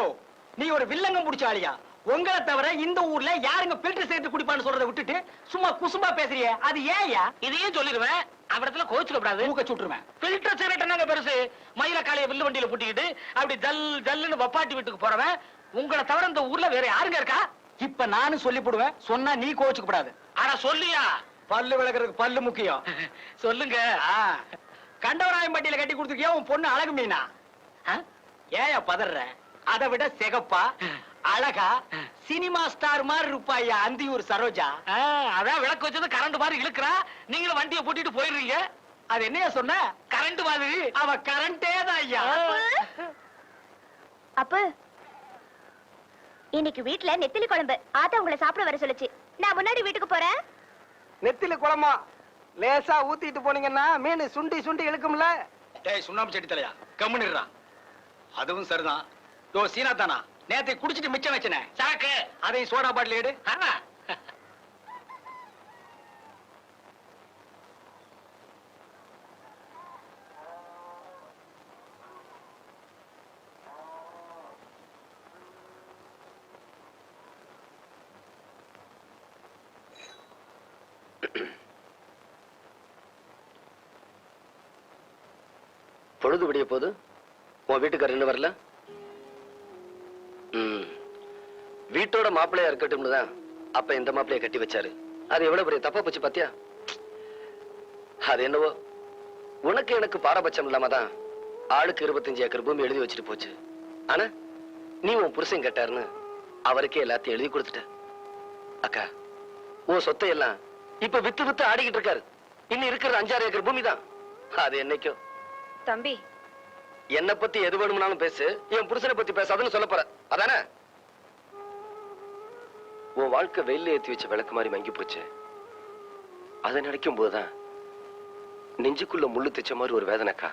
நீ ஒரு வில்லங்கம் புடிச்ச ஆளியா? உங்களை தவிர இந்த ஊர்ல யாருங்க பில்டர் சீட்டு குடிப்பான்னு சொல்றதை விட்டுட்டு சும்மா குசும்பா பேசுறியே, அது ஏயா? இதையும் சொல்லிடுவேன். அவ்விடத்துல கோவிச்சுக்க கூடாது. மூக்க சுட்டுருவேன். பில்டர் சிகரெட் என்னங்க பெருசு? மயில காலைய வில்லு வண்டியில பூட்டிக்கிட்டு அப்படி ஜல் ஜல்லுன்னு வப்பாட்டி வீட்டுக்கு போறவன் உங்களை தவிர இந்த ஊர்ல வேற யாருங்க இருக்கா? இப்ப நானும் சொல்லி போடுவேன், சொன்னா நீ கோவிச்சுக்க கூடாது. ஆனா சொல்லியா? பல்லு விளக்குறதுக்கு பல்லு முக்கியம். சொல்லுங்க. கண்டவராயன் பட்டியில கட்டி கொடுத்துருக்கியா உன் பொண்ணு அழகு மீனா? ஏயா பதற? அதை விட சிகப்பா அழகா சினிமா ஸ்டார் மாதிரி இருப்பாயா அந்தியூர் சரோஜா. அதான் விளக்கு வச்சது கரண்ட் மாதிரி இழுக்கிறா, நீங்களும் வண்டியை பூட்டிட்டு போயிடுறீங்க. அது என்னையா சொன்ன? கரண்ட் மாதிரி. அவ கரண்டே தான் ஐயா. அப்ப இன்னைக்கு வீட்ல நெத்திலி குழம்பு. ஆத்தா உங்களை சாப்பிட வர சொல்லுச்சு. நான் முன்னாடி வீட்டுக்கு போறேன். நெத்தில குழம்பா லேசா ஊத்திட்டு போனீங்கன்னா மீன் சுண்டி சுண்டி இழுக்கும்ல. டேய் சுண்ணாம்பு செடி தலையா, கம்முன்னுறான். அதுவும் சரிதான். யோ சீனாத்தானா, நேத்தை குடிச்சிட்டு மிச்சம் வச்சனே சாக்கு, அதையும் சோடா பாட்டில் எடு. பொழுது விடிய போது உன் வீட்டுக்காரர் இன்னும் வரல? வீட்டோட மாப்பிள்ளையா இருக்கட்டும்னு தான் அப்ப இந்த மாப்பிள்ளைய கட்டி வச்சாரு. அது எவ்வளவு பெரிய தப்பா போச்சு பாத்தியா? அது என்னவோ உனக்கு எனக்கு பாரபட்சம் இல்லாம தான் ஆளுக்கு 25 ஏக்கர் பூமி எழுதி வச்சுட்டு போச்சு. ஆனா நீ உன் புருஷன் கேட்டாருன்னு அவருக்கே எல்லாத்தையும் எழுதி கொடுத்துட்ட. அக்கா, உன் சொத்தை எல்லாம் இப்ப வித்து வித்து ஆடிக்கிட்டு இருக்காரு. இன்னும் இருக்கிற 5-6 ஏக்கர் பூமி தான். அது என்னைக்கும். தம்பி, என்ன பத்தி எது வேணும்னாலும் பேசு, என் புருஷனை பத்தி பேசாதுன்னு சொல்ல போற அதானே? உன் வாழ்க்கை வெயில ஏத்தி வச்ச விளக்கு மாதிரி மங்கி போச்சு. அதை நினைக்கும் போதுதான் நெஞ்சுக்குள்ள முள்ளு தைச்ச மாதிரி ஒரு வேதனைக்கா.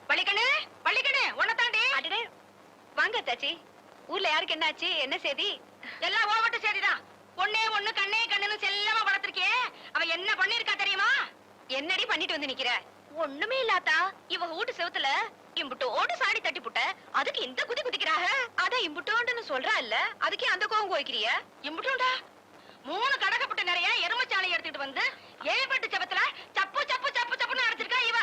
பள்ளிக்கண்ணு, பள்ளிக்கண்ணு, உன்னை தாண்டி. அடடே, வாங்க தாச்சி. ஊர்ல யாருக்கு என்ன ஆச்சு? என்ன செய்தி? எல்லாம் ஓவட்டு செய்திதான். பொண்ணே ஒண்ணு கண்ணே கண்ணுன்னு செல்லமா வளர்த்திருக்கே, அவ என்ன பண்ணிருக்கா தெரியுமா? என்னடி பண்ணிட்டு வந்து நிக்கிற? ஒண்ணுமே இல்லாதா, இவ வீட்டு செவுத்துல இம்புட்டு ஓட்டு சாடி தட்டி புட்ட, அதுக்கு இந்த குதி குதிக்கிறாக. அத இம்புட்டோண்டுன்னு சொல்றா இல்ல, அதுக்கே அந்த கோவம் கோய்க்கிறிய? இம்புட்டோண்டா 3 கடகப்பட்ட நிறைய எருமச்சாலை எடுத்துட்டு வந்து ஏழ்பட்டு செவத்துல சப்பு சப்பு சப்பு சப்புன்னு அடிச்சிருக்கா இவ.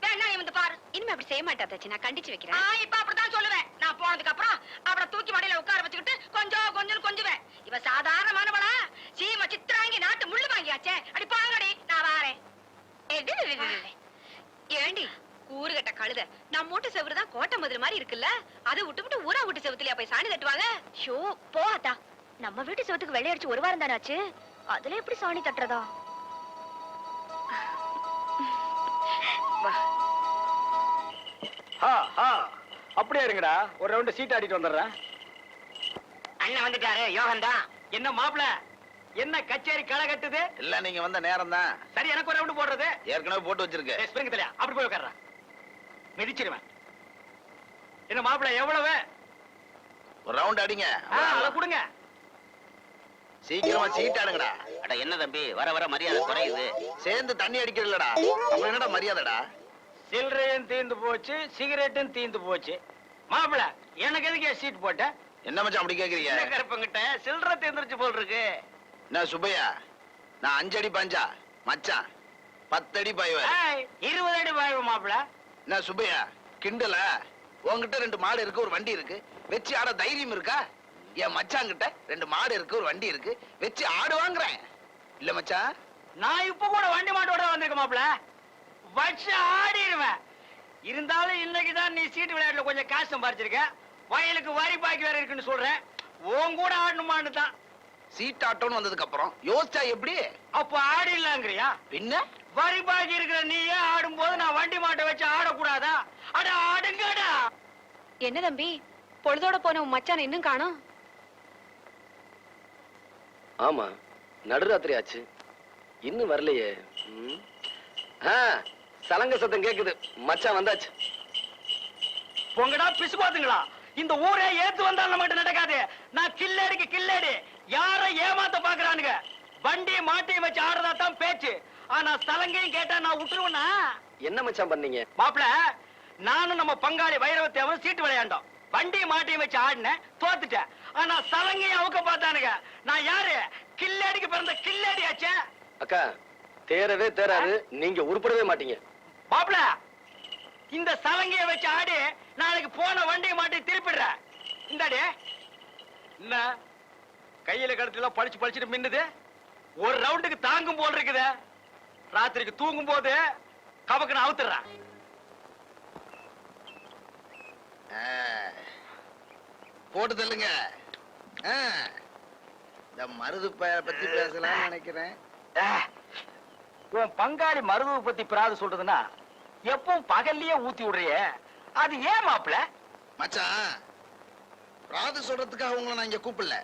வேணா இவந்து பாரு. இனிமே அப்படி செய்ய மாட்டா தாச்சி, நான் கண்டிச்சு வைக்கிறேன். இப்ப அப்படிதான் சொல்லுவேன். நான் போனதுக்கு அப்புறம் அவளை தூக்கி மடியில உட்கார வச்சுக்கிட்டு கொஞ்சம் கொஞ்சம் கொஞ்சுவேன். இவ சாதாரணமானவளா? சீம சித்திராங்கி நாட்டு முள்ளு வாங்கியாச்சே. அடி பாங்கடி, நான் வாரேன். ஏண்டி கூறுகட்ட கழுத, நம்ம வீட்டு செவரு தான் கோட்டை மதுரை மாதிரி இருக்குல்ல, அதை விட்டு விட்டு ஊரா வீட்டு செவத்துலயா போய் சாணி தட்டுவாங்க? ஷோ போதா, நம்ம வீட்டு செவத்துக்கு வெள்ளையடிச்சு 1 வாரம் தானே ஆச்சு, அதுல எப்படி சாணி தட்டுறதா? அப்படியே இருங்கடா, ஒரு ரவுண்ட் சீட் ஆடிட்டு வந்துடுறேன். அண்ணன் வந்துட்டாரு, யோகன் தான். என்ன மாப்பிள, என்ன கச்சேரி களை கட்டுது? இல்ல, நீங்க வந்த நேரம் தான். சரி, எனக்கு ஒரு ரவுண்ட் போடுறது. ஏற்கனவே போட்டு வச்சிருக்கேன். ஸ்பிரிங் தலையா, அப்படி போய் உட்கார்றேன், மிதிச்சிருவேன். என்ன மாப்பிள, எவ்வளவு? ஒரு ரவுண்ட் அடிங்க. அதை கொடுங்க. சீக்கிரமா சீட் ஆடுங்கடா. அட என்ன தம்பி, வர வர மரியாதை குறையுது. சேர்ந்து தண்ணி அடிக்கிறல்லடா, அப்புறம் என்னடா மரியாதைடா? சில்லறையும் தீந்து போச்சு, சிகரெட்டும் தீந்து போச்சு. மாப்பிள, எனக்கு எதுக்கு சீட் போட்ட? என்ன மச்சான் அப்படி கேக்குறீங்க? கருப்பங்கிட்ட சில்லறை தீந்துருச்சு போல் இருக்கு. என்ன சுப்பையா, நான் 5 அடி பஞ்சா மச்சான் 10 அடி பாய்வேன். 20 அடி பாய்வேன் மாப்பிள. என்ன சுப்பையா கிண்டல? உன்கிட்ட 2 மாடு இருக்கு, ஒரு வண்டி இருக்கு, வச்சு ஆட தைரியம் இருக்கா? என் மச்சான் கிட்ட 2 மாடு இருக்கு, ஒரு வண்டி இருக்கு, வச்சு ஆடு வாங்குறேன். இல்ல மச்சான், நான் இப்ப கூட வண்டி மாட்டோட வந்திருக்கேன் மாப்பிள, வச்சு ஆடிடுவேன். இருந்தாலும் இன்னைக்குதான் நீ சீட்டு விளையாட்டுல கொஞ்சம் காசு சம்பாரிச்சிருக்க, வயலுக்கு வரி பாக்கி வேற இருக்குன்னு சொல்றேன். உன் கூட ஆடணுமான்னு தான். சீட் ஆட்டோன்னு வந்ததுக்கு அப்புறம் யோசிச்சா எப்படி? அப்ப ஆடிடலாங்கிறியா? பின்ன வரி பாக்கி இருக்கிற நீயே ஆடும் போது நான் வண்டி மாட்டை வச்சு ஆடக்கூடாதா? அட ஆடுங்கடா. என்ன தம்பி, பொழுதோட போன உன் மச்சான் இன்னும் காணோம்? ஆமா, நடுராத்திரி ஆச்சு, இன்னும் வரலையே. சலங்க சத்தம் கேக்குது, மச்சான் வந்தாச்சு. பொங்கடா பிசு பாத்துங்களா, இந்த ஊரே ஏத்து வந்தாலும் மட்டும் நடக்காது. நான் கில்லடிக்கு கில்லடி, யார ஏமாத்த பாக்குறானுங்க. வண்டியை மாட்டியை வச்சு ஆடுறதா தான் பேச்சு, ஆனா சலங்கையும் கேட்டா நான் விட்டுருவேனா? என்ன மச்சான் பண்ணீங்க? மாப்பிள, நானும் நம்ம பங்காளி வைரவத்தேவன் சீட்டு விளையாண்டோம். வண்டியை மாட்டியை வச்சு ஆடினேன், தோத்துட்டேன். ஆனா சலங்கையும் அவுக்க பார்த்தானுங்க. நான் யாரு? கில்லடிக்கு பிறந்த கில்லடி ஆச்சே. அக்கா, தேரவே தேராது, நீங்க உருப்படவே மாட்டீங்க. மாப்பிள, இந்த சலங்கையை வச்சு ஆடி நாளைக்கு போன வண்டியை மாட்டி திருப்பிடுற. இந்தாடி, என்ன கையில கழுத்துல பழிச்சு பழிச்சுட்டு மின்னுது? ஒரு ரவுண்டுக்கு தாங்கும் போல் இருக்குது. ராத்திரிக்கு தூங்கும் போது கபக்குன்னு அவுத்துறேன். போட்டு தள்ளுங்க. இந்த மருது பத்தி பேசலாம்னு நினைக்கிறேன். உன் பங்காளி மருதுவை பத்தி பிராது சொல்றதுன்னா எப்பவும் பகல்லயே ஊத்தி விடுறிய, அது ஏன் மாப்பிள? மச்சான், பிராது சொல்றதுக்காக உங்களை நான் இங்க கூப்பிடல.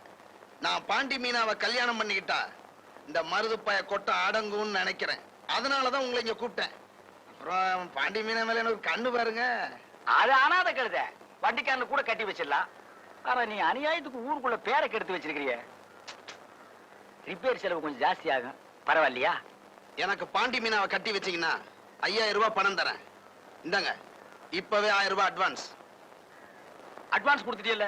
நான் பாண்டி மீனாவை கல்யாணம் பண்ணிக்கிட்டா இந்த மருது பய கொட்ட அடங்கும்னு நினைக்கிறேன். அதனாலதான் உங்களை இங்க கூப்பிட்டேன். அப்புறம் பாண்டி மீனா மேல எனக்கு கண்ணு பாருங்க. அது அனாத கழுத, வண்டிக்காரனு கூட கட்டி வச்சிடலாம். ஆனா நீ அநியாயத்துக்கு ஊருக்குள்ள பேரை கெடுத்து வச்சிருக்கிறிய. ரிப்பேர் செலவு கொஞ்சம் ஜாஸ்தி ஆகும், பரவாயில்லையா? எனக்கு பாண்டி மீனாவை கட்டி வச்சீங்கன்னா 5000 ரூபாய் பணம் தரேன். இந்தாங்க, இப்பவே 1000 ரூபாய் அட்வான்ஸ். அட்வான்ஸ் கொடுத்துட்டியல்ல,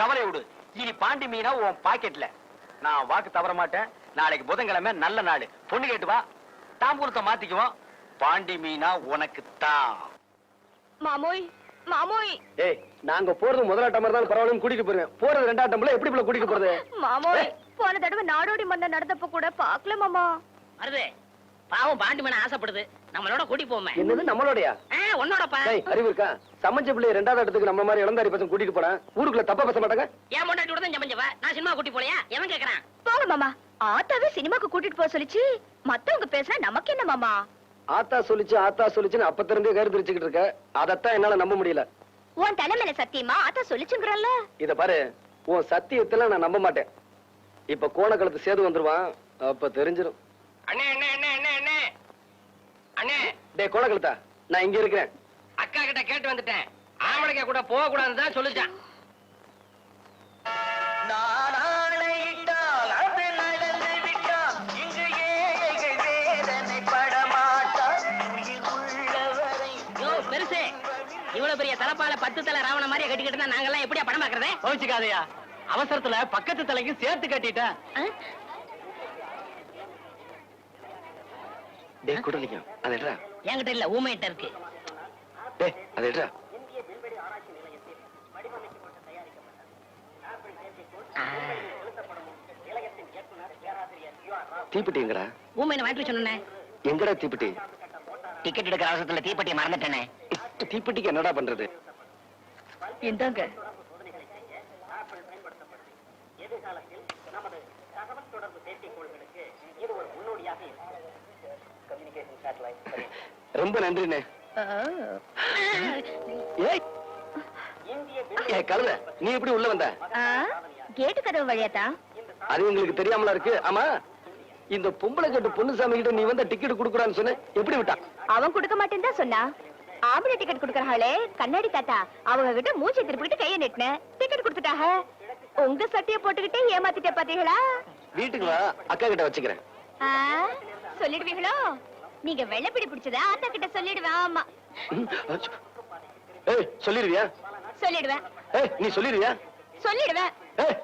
கவலை விடு. இனி பாண்டி மீனா உன் பாக்கெட்ல. நான் வாக்கு தவற மாட்டேன். நாளைக்கு புதன்கிழமை நல்ல நாள், பொண்ணு கேட்டு வா, தாம்பூலத்தை மாத்திக்குவோம். பாண்டி மீனா உனக்கு தான். மாமோய், மாமோய். ஏய், நாங்க போறது முதலாட்டம் மாதிரி தான் பரவாயில்ல, கூட்டிட்டு போறேன். போறது 2ஆம் டம்ல எப்படி கூட்டிட்டு போறது? மாமோய், போன தடவை நாடோடி மன்னர் நடந்தப்ப கூட பாக்கல மாமா. வருது பாவம் பாண்டி மன ஆசைப்படுது, நம்மளோட கூட்டி போமே. என்னது நம்மளோடயா? உன்னோடப்பா. அறிவு இருக்கா? சமைச்ச பிள்ளைய 2வது இடத்துக்கு நம்ம மாதிரி இளந்தாரி பசங்க கூட்டிட்டு போனா ஊருக்குள்ள தப்பா பேச மாட்டாங்க? ஏன் பொண்டாட்டி கூட தான் சமைஞ்சவ, நான் சினிமா கூட்டி போலையா? எவன் கேக்குறான்? போங்க மாமா. ஆத்தாவே சினிமாக்கு கூட்டிட்டு போக சொல்லிச்சு, மத்தவங்க பேசினா நமக்கு என்ன மாமா? ஆத்தா சொல்லிச்சுன்னு அப்ப இருந்தே கருத்து வச்சுக்கிட்டு இருக்க. அதத்தான் என்னால நம்ப முடியல. உன் தலைமையில சத்தியமா ஆத்தா சொல்லிச்சுங்கறல்ல. இத பாரு, உன் சத்தியத்துல நான் நம்ப மாட்டேன். இப்ப கோணக்கலத்து சேது வந்துருவான், அப்ப தெரிஞ்சிடும். அண்ணே அண்ணே அண்ணே அண்ணே அண்ணே அண்ணே. டேய் கோணக்கலத்தா, நான் இங்க இருக்கிறேன். அக்கா கிட்ட கேட்டு வந்துட்டேன், ஆம்பளைக்க கூட போக கூடாதுன்னு தான் சொல்லிச்சான். பெருசு இவ்வளவு பெரிய தலப்பால 10 தலை ராவண மாதிரியே கட்டிக்கிட்டு தான் நாங்கெல்லாம் எப்படியா படம் பாக்குறதே? கோச்சுக்காதையா, அவசரத்துல பக்கத்து தலைக்கு சேர்த்து கட்டிட்டேன். டேய் குடலிங்க, அது எடுறா. என்கிட்ட இல்ல, ஊமையிட்ட இருக்கு. டேய் அது எடுறா. தீப்பெட்டிங்கடா. ஊமையின வாங்கிட்டு சொன்னேன். எங்கடா தீப்பெட்டி? டிக்கெட் எடுக்கிற அவசரத்துல தீப்பெட்டியை மறந்துட்டேனே. தீப்பெட்டிக்கு என்னடா பண்றது? இந்தாங்க. ரொம்ப நன்றிண்ணே. ஏய் கழுத, நீ எப்படி உள்ள வந்த? கேட்டு கதவு வழியாத்தா? அது உங்களுக்கு தெரியாமலா இருக்கு. ஆமா, இந்த பொம்பளை கட்டு பொண்ணுசாமி கிட்ட நீ வந்த டிக்கெட் குடுக்குறான்னு சொன்ன, எப்படி விட்டா? அவன் கொடுக்க மாட்டேன்னு தான் சொன்னா. ஆம்பளை டிக்கெட் குடுக்கறாளே கண்ணாடி தாத்தா, அவங்க கிட்ட மூச்சை திருப்பிட்டு கைய நெட்டின டிக்கெட் கொடுத்துட்டாங்க. உங்க சட்டைய போட்டுக்கிட்டே ஏமாத்திட்டே பாத்தீங்களா? வீட்டுக்கு வா, அக்கா கிட்ட வச்சுக்கிறேன். சொல்லிடுவீங்களோ? நீங்க வெள்ளப்பிடி பிடிச்சதா ஆத்தா கிட்ட சொல்லிடுவேன். ஆமா. ஏய் சொல்லிடுவியா? சொல்லிடுவேன். ஏய் நீ சொல்லிடுவியா? சொல்லிடுவேன். ஏய்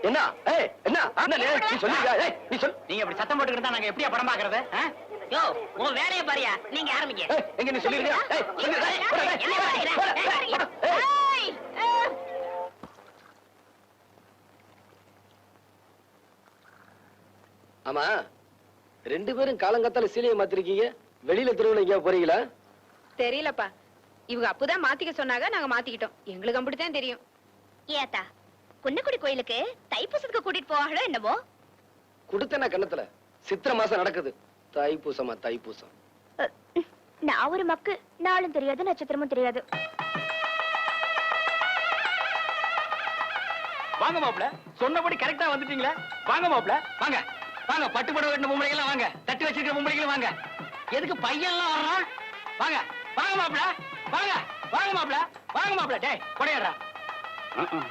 என்ன? ஏய் என்ன? நீ சொல்லிடுவியா? ஏய் நீ சொல். நீங்க இப்படி சத்தம் போட்டுக்கிட்டு இருந்தா நாங்க எப்படியா படம் பாக்குறது? யோ உன் வேலையை பாரியா, நீங்க ஆரம்பிங்க. ஏய் எங்க நீ சொல்லிடுவியா? ஏய் ஆமா, 2 பேரும் காலங்காத்தால சீலையை மாத்திருக்கீங்க. வெளியில திருவிழா எங்கேயா போறீங்களா? தெரியலப்பா, இவங்க அப்பதான் மாத்திக்க சொன்னாங்க, நாங்க மாத்திக்கிட்டோம். எங்களுக்கு அப்படித்தான் தெரியும். ஏத்தா குன்னக்குடி கோயிலுக்கு தைப்பூசத்துக்கு கூட்டிட்டு போவாங்களோ என்னமோ? குடுத்தன கண்ணத்துல சித்திரை மாசம் நடக்குது. தைப்பூசமா தைப்பூசம்? நான் ஒரு மக்கு, நாளும் தெரியாது நட்சத்திரமும் தெரியாது. வாங்க மாப்ள, சொன்னபடி கரெக்டா வந்துட்டீங்களா? வாங்க மாப்ள, வாங்க வாங்க. பட்டு படம் கட்டின பொம்பளைங்க எல்லாம் வாங்க, தட்டி வச்சிருக்கிற பொம்பளைங்களும் வாங்க. எதுக்கு பையன்லாம் வர்றான்? வாங்க வாங்க மாப்ள, வாங்க வாங்க மாப்ள, வாங்க மாப்ள. டேய் கொடையாடா.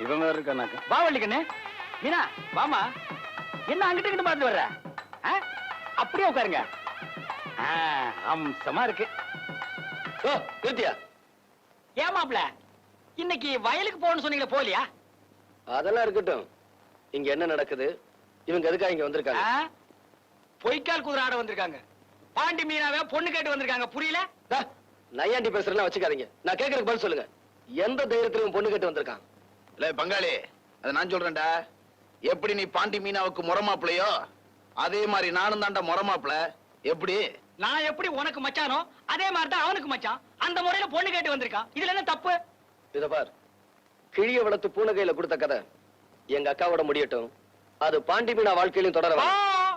இவன் வேற இருக்கானாக்க. பாவள்ளி கண்ணு, மீனா வாமா. என்ன அங்கிட்டு கிட்ட பார்த்து வர்ற? அப்படியே உட்காருங்க. அம்சமா இருக்கு. ஓ நிறுத்தியா? ஏன் மாப்ள, இன்னைக்கு வயலுக்கு போகணும்னு சொன்னீங்களே, போலியா? அதெல்லாம் இருக்கட்டும். இங்க என்ன நடக்குது? இவங்க எதுக்காக இங்க வந்திருக்காங்க? பொய்க்கால் குதிரை ஆட வந்திருக்காங்க. பாண்டி மீனாவே பொண்ணு கேட்டு வந்திருக்காங்க. புரியல? நையாண்டி பேசுறேன்னா வச்சுக்காதீங்க. நான் கேட்கறதுக்கு பதில் சொல்லுங்க. எந்த தைரியத்திலும் பொண்ணு கேட்டு வந்திருக்கான்? இல்ல பங்காளி, அத நான் சொல்றேன்டா. எப்படி நீ பாண்டி மீனாவுக்கு முறமாப்பிளையோ அதே மாதிரி நானும் தாண்டா முறமாப்பிள. எப்படி? நான் எப்படி உனக்கு மச்சானோ அதே மாதிரி தான் அவனுக்கு மச்சான். அந்த முறையில பொண்ணு கேட்டு வந்திருக்கான். இதுல என்ன தப்பு? இத பார், கிழிய வளர்த்து பூனை கையில கொடுத்த கதை எங்க அக்காவோட முடியட்டும். அது பாண்டி மீனா வாழ்க்கையிலும் தொடர வேண்டாம்.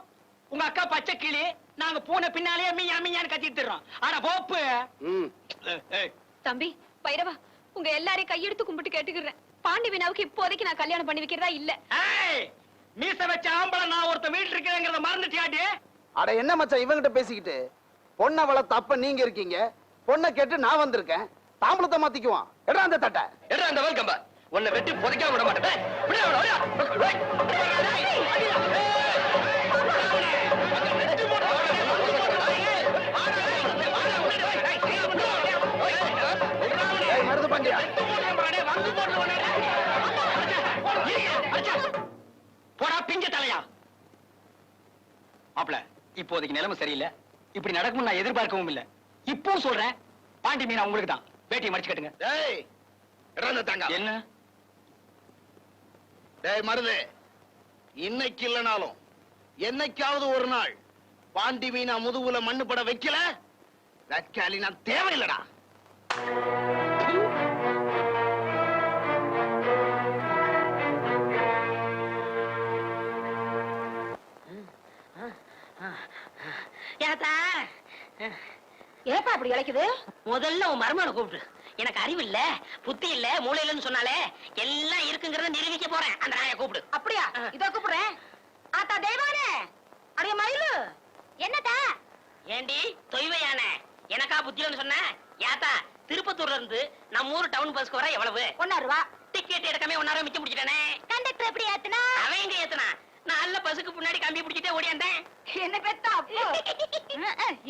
உங்க அக்கா பச்சை கிளி, நாங்க பூனை பின்னாலேயே மீயா மீயான்னு கத்திட்டு இருக்கோம். ஆனா போப்பு. தம்பி பைரவா, உங்க எல்லாரையும் கையெடுத்து கும்பிட்டு கேட்டுக்கிறேன். பாண்டி மீனாவுக்கு இப்போதைக்கு நான் கல்யாணம் பண்ணி வைக்கிறதா இல்ல. மீச வச்ச ஆம்பளை நான் ஒருத்த வீட்டு இருக்கிறேங்கிறத மறந்துட்டியாடி? அட என்ன மச்சான் இவங்கிட்ட பேசிக்கிட்டு? பொண்ணை வளர்த்த அப்ப நீங்க இருக்கீங்க, பொண்ணை கேட்டு நான் வந்திருக்கேன். தாம்பளத்தை மாத்திக்குவான். எடா அந்த தட்டை, எடா அந்த வெல்கம்பா. உன்னை வெட்டி புதைக்காம விட மாட்டேன். மருது பாண்டியா, போடா பிஞ்ச தலையா. மாப்ள, இப்போதைக்கு நிலைமை சரியில்லை. இப்படி நடக்கும் நான் எதிர்பார்க்கவும் இல்லை. இப்போ சொல்றேன், பாண்டி மீனா உங்களுக்கு தான். வேட்டியை மடிச்சு கட்டுங்க. என்ன? என்ன? டேய் மருது, இன்னைக்கு இல்லனாலும் என்னைக்காவது ஒரு நாள் பாண்டி மீனா முதுகுல மண்ணு பட வைக்கல தற்காலி நான் தேவையில்லடா. ஏப்பா அப்படி இழைக்குது? முதல்ல உன் மருமனை கூப்பிட்டு. எனக்கு அறிவு இல்ல, புத்தி இல்ல, மூளை இல்லன்னு சொன்னாலே எல்லாம் இருக்குங்கறத நிரூபிக்க போறேன். அந்த நாயை கூப்பிடு. அப்படியா? இதோ கூப்பிடுறேன். ஆத்தா தெய்வானே, அடைய மயிலு, என்னத்தா? ஏண்டி தொய்வையான எனக்கா புத்தியன்னு சொன்ன? யாத்தா திருப்பத்தூர்ல இருந்து நம்ம ஊர் டவுன் பஸ்க்கு வர எவ்வளவு? 1 ரூபா. டிக்கெட் எடுக்காம 1 ரூபா மிச்சம் பிடிச்சிட்டானே. கண்டக்டர் எப்படி ஏத்துனா? அவன் எங்க ஏத்துனா? நல்ல பஸ்ஸுக்கு பின்னாடி கம்பி பிடிச்சிட்டே ஓடியாந்தேன். என்ன பெத்தா அப்போ?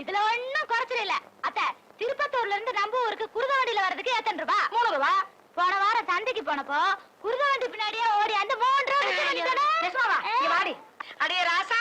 இதுல ஒண்ணும் குறைச்சல இல்ல. அத்தை, திருப்பத்தூர்ல இருந்து நம்ம ஊருக்கு குருத வண்டியில வரதுக்கு எத்தனை ரூபா? 3 ரூபா. போன வாரம் சந்தைக்கு போனப்போ குருத வண்டி பின்னாடியே ஓடி அந்த 3 ரூபா. வாடி அடே ராசா,